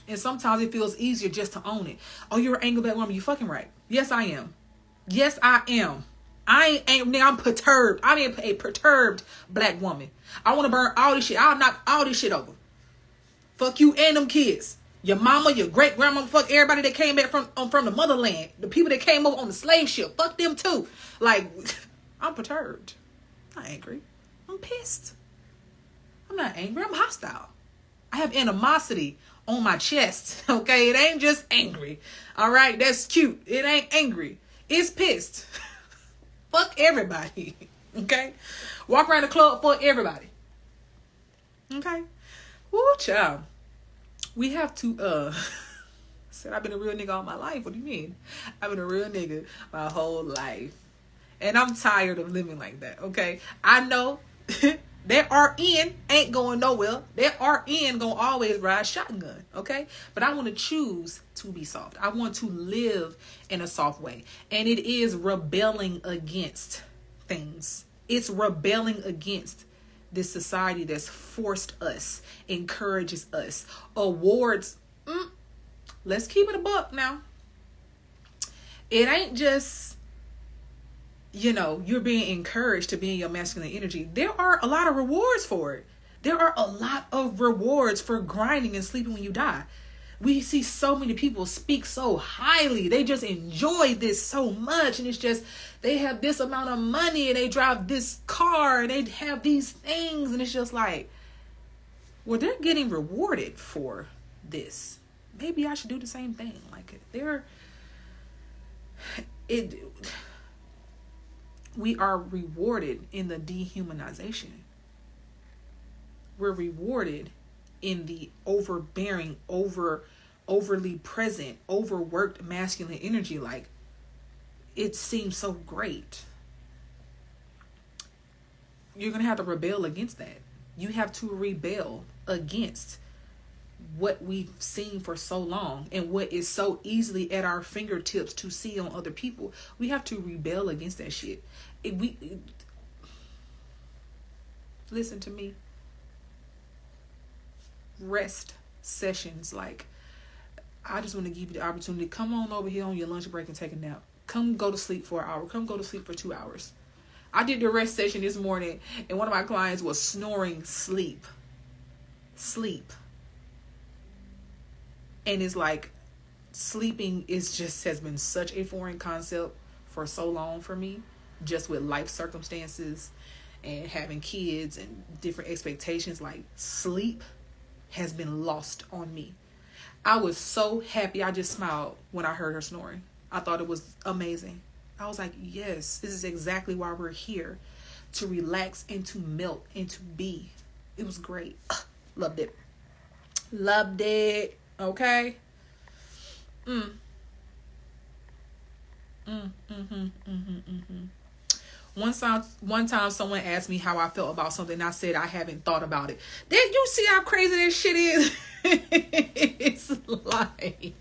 And sometimes it feels easier just to own it. Oh, you're an angry black woman. You fucking right. Yes, I am. Yes, I am. I'm perturbed. I am a perturbed black woman. I want to burn all this shit. I'll knock all this shit over. Fuck you and them kids. Your mama, your great grandma, fuck everybody that came back from the motherland. The people that came over on the slave ship. Fuck them too. Like, I'm perturbed. I'm not angry. I'm pissed. I'm not angry. I'm hostile. I have animosity on my chest. Okay, it ain't just angry. All right, that's cute. It ain't angry. It's pissed. Fuck everybody. Okay? Walk around the club for everybody. Okay? Woo, child. We have to, said I've been a real nigga all my life. What do you mean? I've been a real nigga my whole life. And I'm tired of living like that, okay? I know that RN ain't going nowhere. That RN gonna always ride shotgun, okay? But I want to choose to be soft. I want to live in a soft way. And it is rebelling against things. It's rebelling against this society that's forced us, encourages us, awards. Let's keep it a buck now. It ain't just, you're being encouraged to be in your masculine energy. There are a lot of rewards for it. There are a lot of rewards for grinding and sleeping when you die. We see so many people speak so highly. They just enjoy this so much. And it's just, they have this amount of money and they drive this car and they have these things. And it's just like, well, they're getting rewarded for this. Maybe I should do the same thing. Like we are rewarded in the dehumanization. We're rewarded in the overbearing, overly present, overworked masculine energy. Like, it seems so great. You're going to have to rebel against that. You have to rebel against what we've seen for so long and what is so easily at our fingertips to see on other people. We have to rebel against that shit. Listen to me. Rest sessions, like, I just want to give you the opportunity. Come on over here on your lunch break and take a nap. Come go to sleep for an hour. Come go to sleep for 2 hours. I did the rest session this morning and one of my clients was snoring sleep. And it's like, sleeping has been such a foreign concept for so long for me, just with life circumstances and having kids and different expectations. Like, sleep has been lost on me. I was so happy. I just smiled when I heard her snoring. I thought it was amazing. I was like, yes, this is exactly why we're here, to relax and to melt and to be. It was great. Loved it. Okay. One time someone asked me how I felt about something. I said I haven't thought about it. Did you see how crazy this shit is? It's like,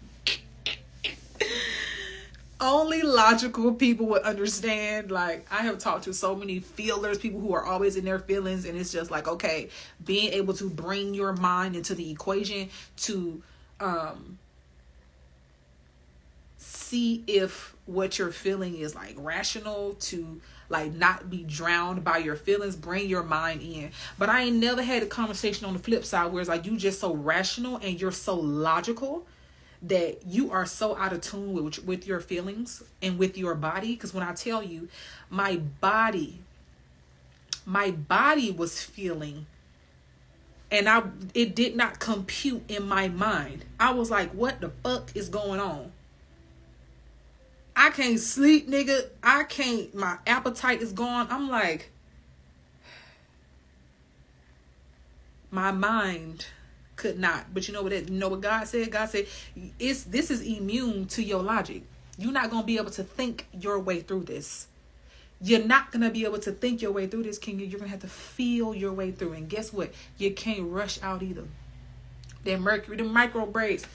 only logical people would understand. Like, I have talked to so many feelers, people who are always in their feelings, and it's just like, okay, being able to bring your mind into the equation to see if what you're feeling is like rational, to like not be drowned by your feelings, bring your mind in. But I ain't never had a conversation on the flip side where it's like you just so rational and you're so logical that you are so out of tune with your feelings and with your body. Because when I tell you, my body was feeling, and it did not compute in my mind. I was like, what the fuck is going on? I can't sleep, nigga. My appetite is gone. I'm like, my mind could not. But you know what God said? God said, this is immune to your logic. You're not going to be able to think your way through this. You're not going to be able to think your way through this, King. You're going to have to feel your way through. And guess what? You can't rush out either. The micro braids,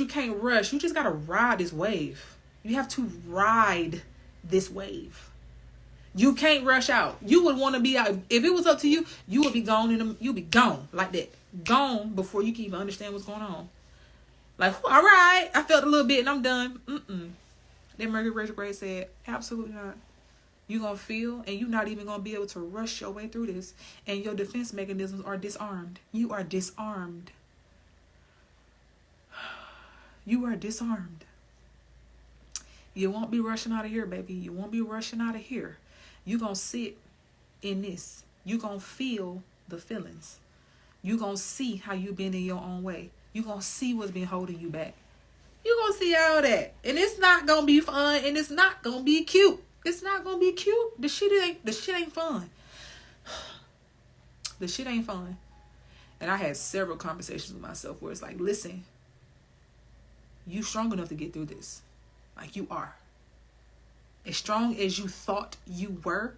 you can't rush. You just got to ride this wave. You have to ride this wave. You can't rush out. You would want to be out. If it was up to you, you would be gone you'll be gone like that. Gone before you can even understand what's going on. Like, all right, I felt a little bit and I'm done. Then Mercury retrograde said, absolutely not. You're going to feel, and you're not even going to be able to rush your way through this. And your defense mechanisms are disarmed. You are disarmed. You are disarmed. You won't be rushing out of here, baby. You won't be rushing out of here. You're going to sit in this. You're going to feel the feelings. You're going to see how you've been in your own way. You're going to see what's been holding you back. You're going to see all that. And it's not going to be fun, and it's not going to be cute. It's not gonna be cute. The shit ain't fun. The shit ain't fun. And I had several conversations with myself where it's like, listen, you strong enough to get through this. Like, you are. As strong as you thought you were,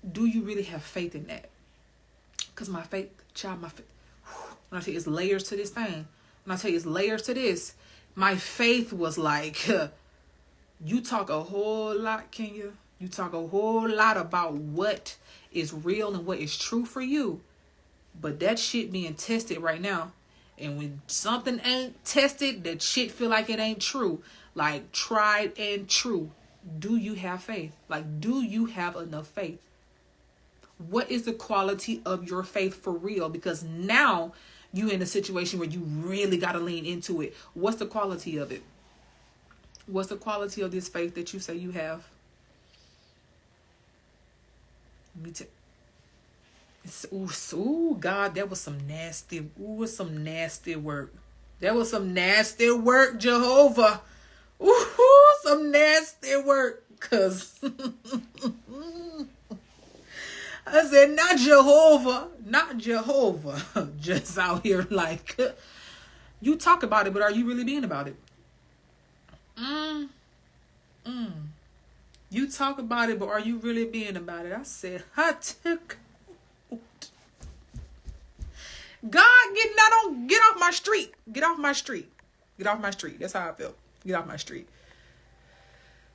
do you really have faith in that? Because my faith, child, when I tell you it's layers to this thing, when I tell you it's layers to this, my faith was like, you talk a whole lot, Kenya. You talk a whole lot about what is real and what is true for you. But that shit being tested right now. And when something ain't tested, that shit feel like it ain't true. Like, tried and true. Do you have faith? Like, do you have enough faith? What is the quality of your faith for real? Because now you in a situation where you really got to lean into it. What's the quality of it? What's the quality of this faith that you say you have? Ooh, God, that was some nasty. Ooh, some nasty work. That was some nasty work, Jehovah. Ooh, some nasty work. Cause I said, not Jehovah. Just out here like, you talk about it, but are you really being about it? You talk about it, but are you really being about it? I said, God, get off my street. Get off my street. Get off my street. That's how I feel. Get off my street.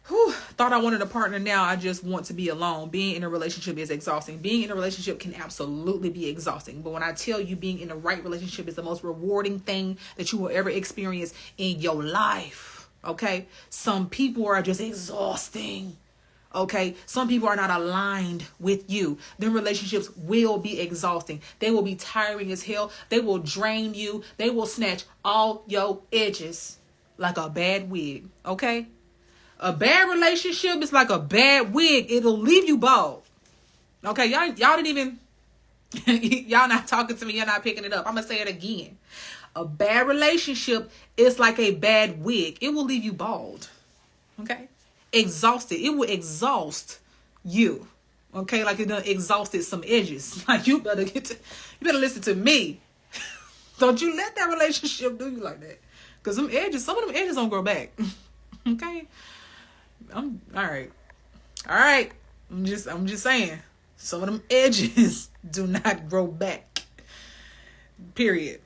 Whew. Thought I wanted a partner. Now I just want to be alone. Being in a relationship is exhausting. Being in a relationship can absolutely be exhausting. But when I tell you being in the right relationship is the most rewarding thing that you will ever experience in your life. Okay? Some people are just exhausting. Okay, some people are not aligned with you. Then relationships will be exhausting. They will be tiring as hell. They will drain you. They will snatch all your edges like a bad wig. Okay, a bad relationship is like a bad wig. It'll leave you bald. Okay, y'all didn't even y'all not talking to me. You're not picking it up. I'm gonna say it again. A bad relationship is like a bad wig. It will leave you bald. Okay. Exhausted. It will exhaust you. Okay, like it done exhausted some edges. Like you better listen to me. Don't you let that relationship do you like that. Because some of them edges don't grow back. Okay. All right. I'm just saying. Some of them edges do not grow back. Period.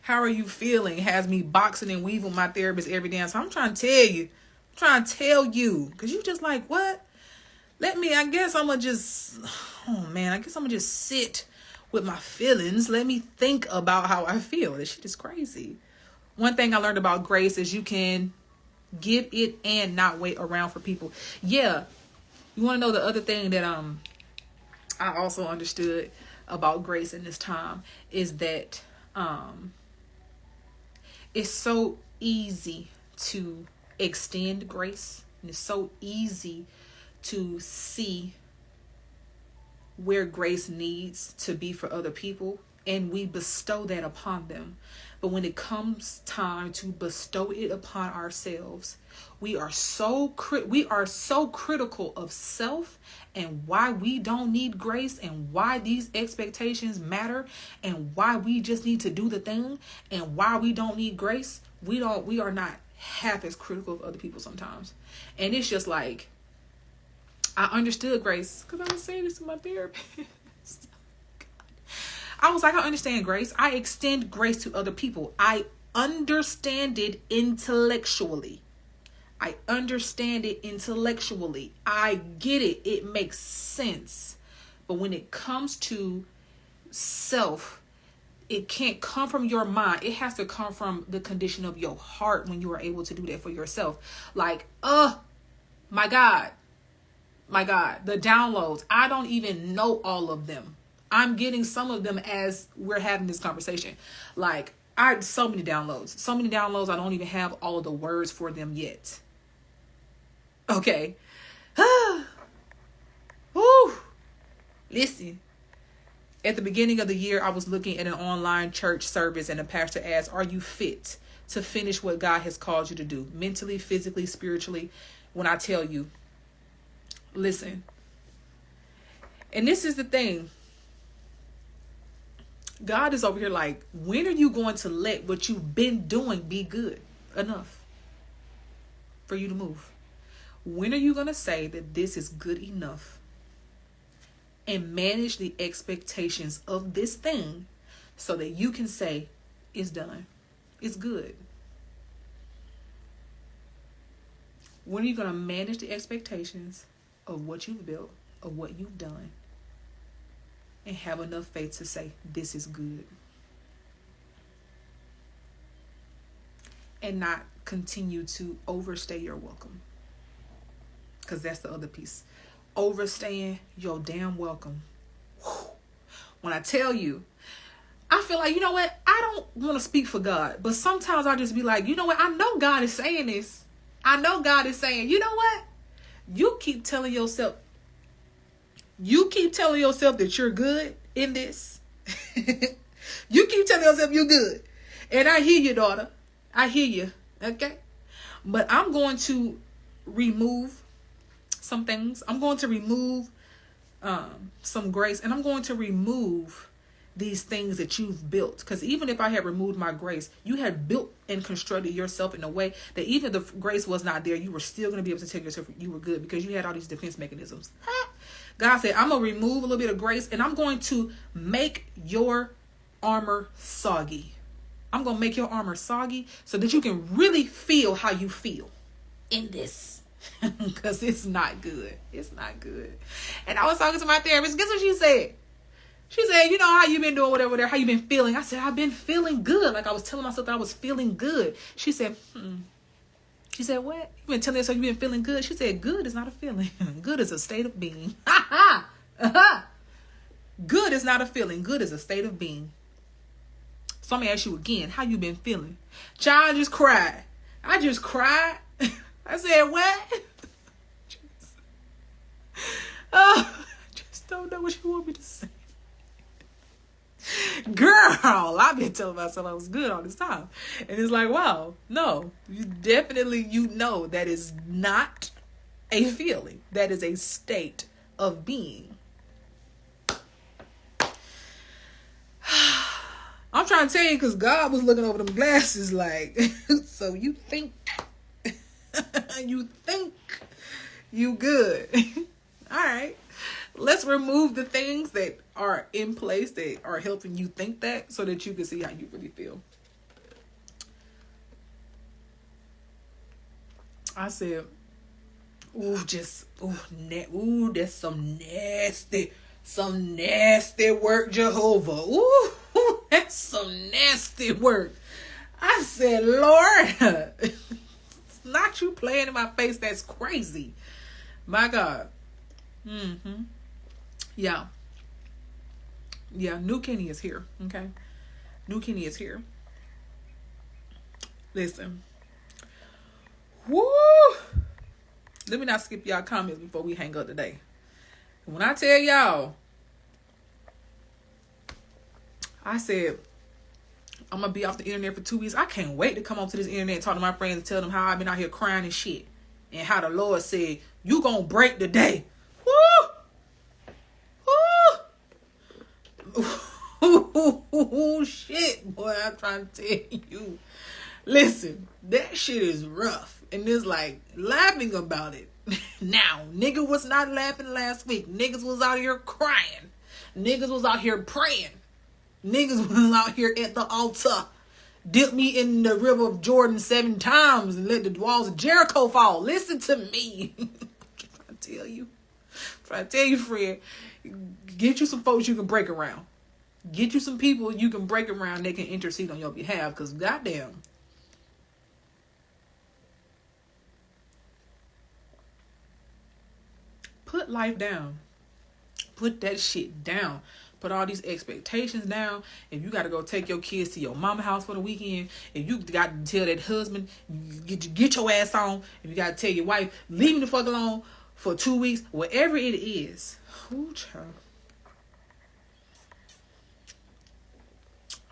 How are you feeling? Has me boxing and weaving my therapist every day. So I'm trying to tell you. Because you just like, what? I guess I'm going to just sit with my feelings. Let me think about how I feel. This shit is crazy. One thing I learned about grace is you can give it and not wait around for people. Yeah. You want to know the other thing that I also understood about grace in this time is that it's so easy to extend grace. And it's so easy to see where grace needs to be for other people. And we bestow that upon them. But when it comes time to bestow it upon ourselves, we are so critical of self and why we don't need grace and why these expectations matter and why we just need to do the thing and why we don't need grace. We are not half as critical of other people sometimes. And it's just like, I understood grace because I was saying this to my therapist. I was like, I understand grace. I extend grace to other people. I understand it intellectually. I get it. It makes sense. But when it comes to self, it can't come from your mind. It has to come from the condition of your heart when you are able to do that for yourself. Like, my God, the downloads. I don't even know all of them. I'm getting some of them as we're having this conversation. Like, so many downloads. I don't even have all of the words for them yet. Okay. Woo. Listen. At the beginning of the year, I was looking at an online church service and the pastor asked, are you fit to finish what God has called you to do, mentally, physically, spiritually. When I tell you, listen. And this is the thing. God is over here like, when are you going to let what you've been doing be good enough for you to move? When are you going to say that this is good enough and manage the expectations of this thing so that you can say it's done? It's good. When are you going to manage the expectations of what you've built, of what you've done, and have enough faith to say, this is good? And not continue to overstay your welcome. Because that's the other piece. Overstaying your damn welcome. Whew. When I tell you, I feel like, you know what? I don't want to speak for God. But sometimes I'll just be like, you know what? I know God is saying this. I know God is saying, you know what? You keep telling yourself that you're good in this. You keep telling yourself you're good. And I hear you, daughter. I hear you. Okay? But I'm going to remove some things. I'm going to remove some grace. And I'm going to remove these things that you've built. Because even if I had removed my grace, you had built and constructed yourself in a way that even if the grace was not there, you were still going to be able to tell yourself you were good because you had all these defense mechanisms. God said, I'm going to remove a little bit of grace and I'm going to make your armor soggy. I'm going to make your armor soggy so that you can really feel how you feel in this. Because it's not good. It's not good. And I was talking to my therapist. Guess what she said? She said, you know, how you been doing, whatever, how you been feeling? I said, I've been feeling good. Like I was telling myself that I was feeling good. She said, She said, what? You been telling yourself you've been feeling good? She said, good is not a feeling. Good is a state of being. Good is not a feeling. Good is a state of being. So I'm going to ask you again, how you been feeling? Child, I just cried. I just cried. I said, what? I just don't know what you want me to say. Girl, I've been telling myself I was good all this time. And it's like, wow, no, you definitely, you know, that is not a feeling. That is a state of being. I'm trying to tell you because God was looking over them glasses like, so you think you good. All right. Let's remove the things that are in place that are helping you think that so that you can see how you really feel. I said, that's some nasty work, Jehovah. Ooh, that's some nasty work. I said, Lord, it's not you playing in my face. That's crazy. My God. Yeah, new Kenni is here, okay? New Kenni is here. Listen. Woo! Let me not skip y'all comments before we hang up today. When I tell y'all, I said, I'm going to be off the internet for 2 weeks. I can't wait to come onto this internet and talk to my friends and tell them how I've been out here crying and shit. And how the Lord said, you going to break the day. Woo! Ooh, shit, boy, I'm trying to tell you. Listen, that shit is rough. And it's like laughing about it. Now, nigga was not laughing last week. Niggas was out here crying. Niggas was out here praying. Niggas was out here at the altar. Dipped me in the river of Jordan 7 times and let the walls of Jericho fall. Listen to me. I'm trying to tell you. I'm trying to tell you, friend. Get you some folks you can break around. Get you some people you can break around that can intercede on your behalf. Because goddamn. Put life down. Put that shit down. Put all these expectations down. If you got to go take your kids to your mama house for the weekend, if you got to tell that husband, get your ass on. If you got to tell your wife, leave me the fuck alone for 2 weeks, whatever it is. Ooh, child.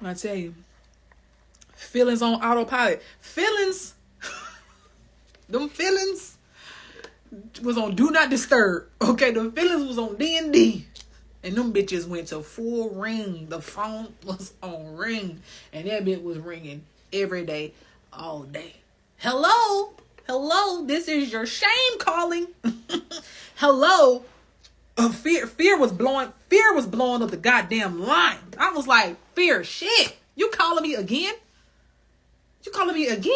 When I tell you, Feelings on autopilot. Feelings, them feelings was on do not disturb. Okay, the feelings was on D&D. And them bitches went to full ring. The phone was on ring. And that bitch was ringing every day, all day. Hello? Hello? This is your shame calling. Hello? Fear was blowing up the goddamn line. I was like, fear, shit. You calling me again? You calling me again?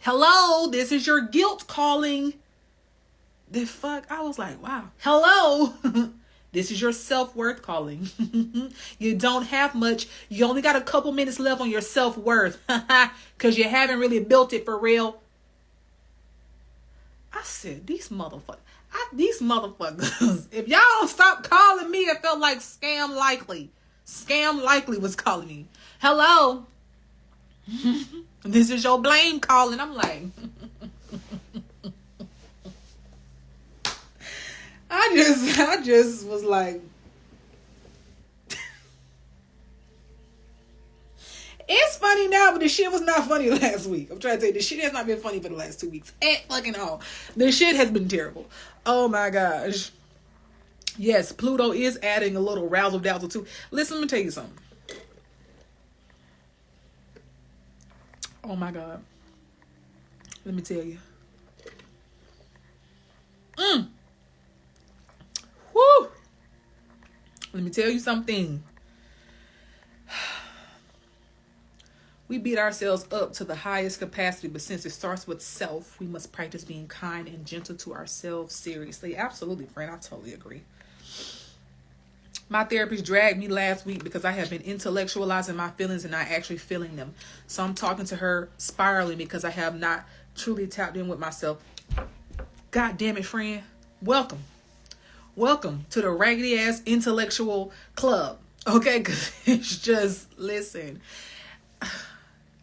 Hello, this is your guilt calling. The fuck? I was like, wow. Hello, this is your self-worth calling. You don't have much. You only got a couple minutes left on your self-worth because you haven't really built it for real. I said, these motherfuckers, if y'all don't stop calling me, it felt like Scam Likely. Scam Likely was calling me. Hello. This is your blame calling. I'm like, I just was like, it's funny now, but the shit was not funny last week. I'm trying to tell you, the shit has not been funny for the last 2 weeks at fucking all. The shit has been terrible. Oh my gosh. Yes, Pluto is adding a little razzle dazzle too. Listen, let me tell you something. Oh my God. Let me tell you. Woo. Let me tell you something. We beat ourselves up to the highest capacity, but since it starts with self, we must practice being kind and gentle to ourselves seriously. Absolutely, friend. I totally agree. My therapist dragged me last week because I have been intellectualizing my feelings and not actually feeling them. So I'm talking to her spiraling because I have not truly tapped in with myself. God damn it, friend. Welcome. Welcome to the raggedy ass intellectual club. Okay? Because it's just, listen.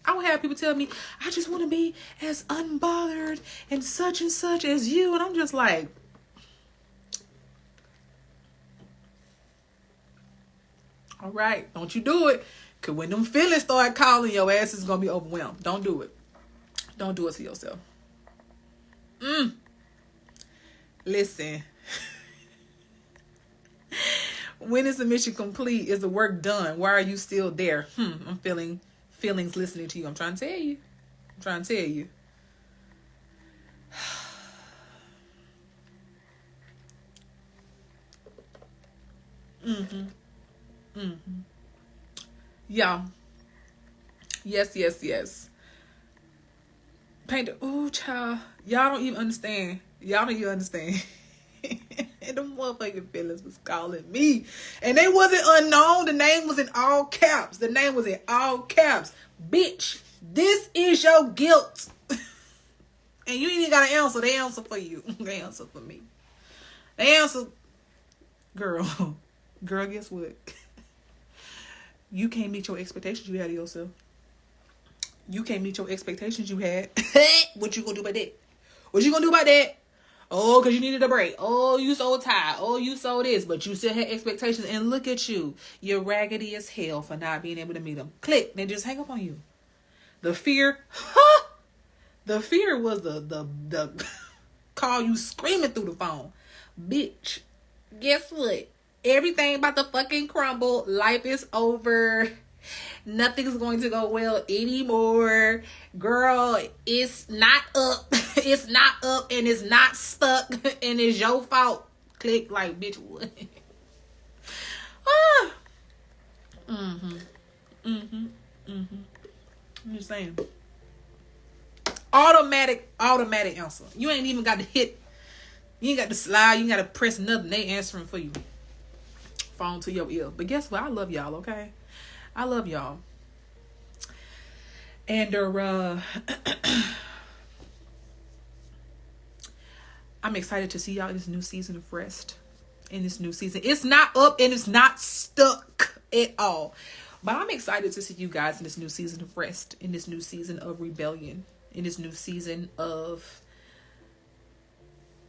I would have people tell me, I just want to be as unbothered and such as you. And I'm just like, all right, don't you do it. Because when them feelings start calling, your ass is going to be overwhelmed. Don't do it. Don't do it to yourself. Listen. When is the mission complete? Is the work done? Why are you still there? I'm feeling feelings listening to you. I'm trying to tell you. Yeah. Yes. Paint the, ooh, child. Y'all don't even understand. And them motherfucking feelings was calling me. And they wasn't unknown. The name was in all caps. Bitch, this is your guilt. And you ain't even got an answer. They answer for you. They answer for me. They answer. Girl, guess what? You can't meet your expectations you had of yourself. What you gonna do about that? Oh, because you needed a break. Oh, you so tired. Oh, you so this. But you still had expectations. And look at you. You're raggedy as hell for not being able to meet them. Click. They just hang up on you. The fear. The fear was the call you screaming through the phone. Bitch, guess what? Everything about to fucking crumble. Life is over. Nothing's going to go well anymore. Girl, it's not up. It's not up and it's not stuck and it's your fault. Click like, bitch, what? I'm just saying. Automatic answer. You ain't even got to hit. You ain't got to slide. You ain't got to press nothing. They answering for you. Phone to your ear. But guess what? I love y'all, okay? I love y'all. And I'm excited to see y'all in this new season of rest. In this new season. It's not up and it's not stuck at all. But I'm excited to see you guys in this new season of rest. In this new season of rebellion. In this new season of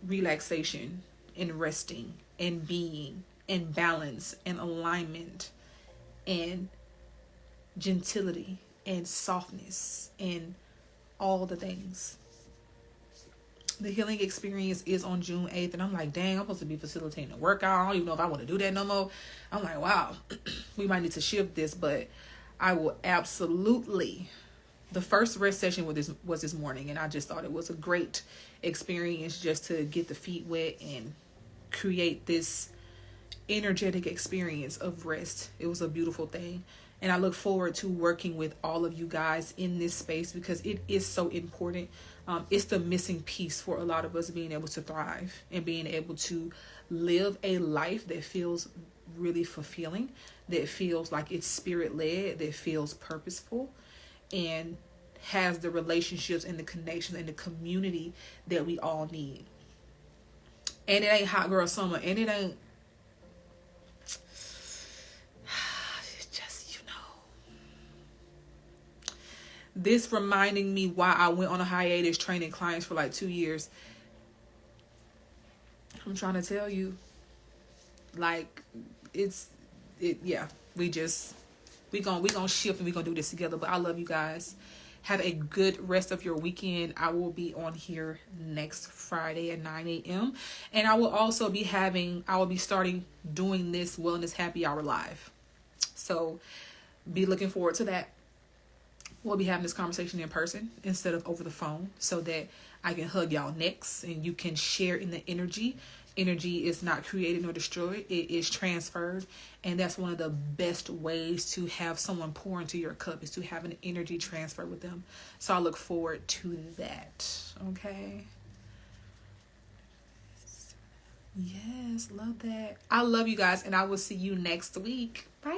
relaxation and resting and being and balance and alignment and gentility and softness and all the things. The healing experience is on June 8th. And I'm like, dang, I'm supposed to be facilitating a workout. I don't even know if I want to do that no more. I'm like, wow, we might need to shift this. But I will absolutely. The first rest session was this morning. And I just thought it was a great experience just to get the feet wet and create this energetic experience of rest. It was a beautiful thing. And I look forward to working with all of you guys in this space because it is so important. It's the missing piece for a lot of us being able to thrive and being able to live a life that feels really fulfilling, that feels like it's spirit-led, that feels purposeful, and has the relationships and the connections and the community that we all need. And it ain't hot girl summer, and it ain't this reminding me why I went on a hiatus training clients for like 2 years. I'm trying to tell you, like, we gonna shift and we gonna do this together. But I love you guys. Have a good rest of your weekend. I will be on here next Friday at 9 a.m. And I will be starting doing this Wellness Happy Hour live. So be looking forward to that. We'll be having this conversation in person instead of over the phone so that I can hug y'all next and you can share in the energy. Energy is not created nor destroyed. It is transferred. And that's one of the best ways to have someone pour into your cup is to have an energy transfer with them. So I look forward to that. Okay. Yes, love that. I love you guys and I will see you next week. Bye.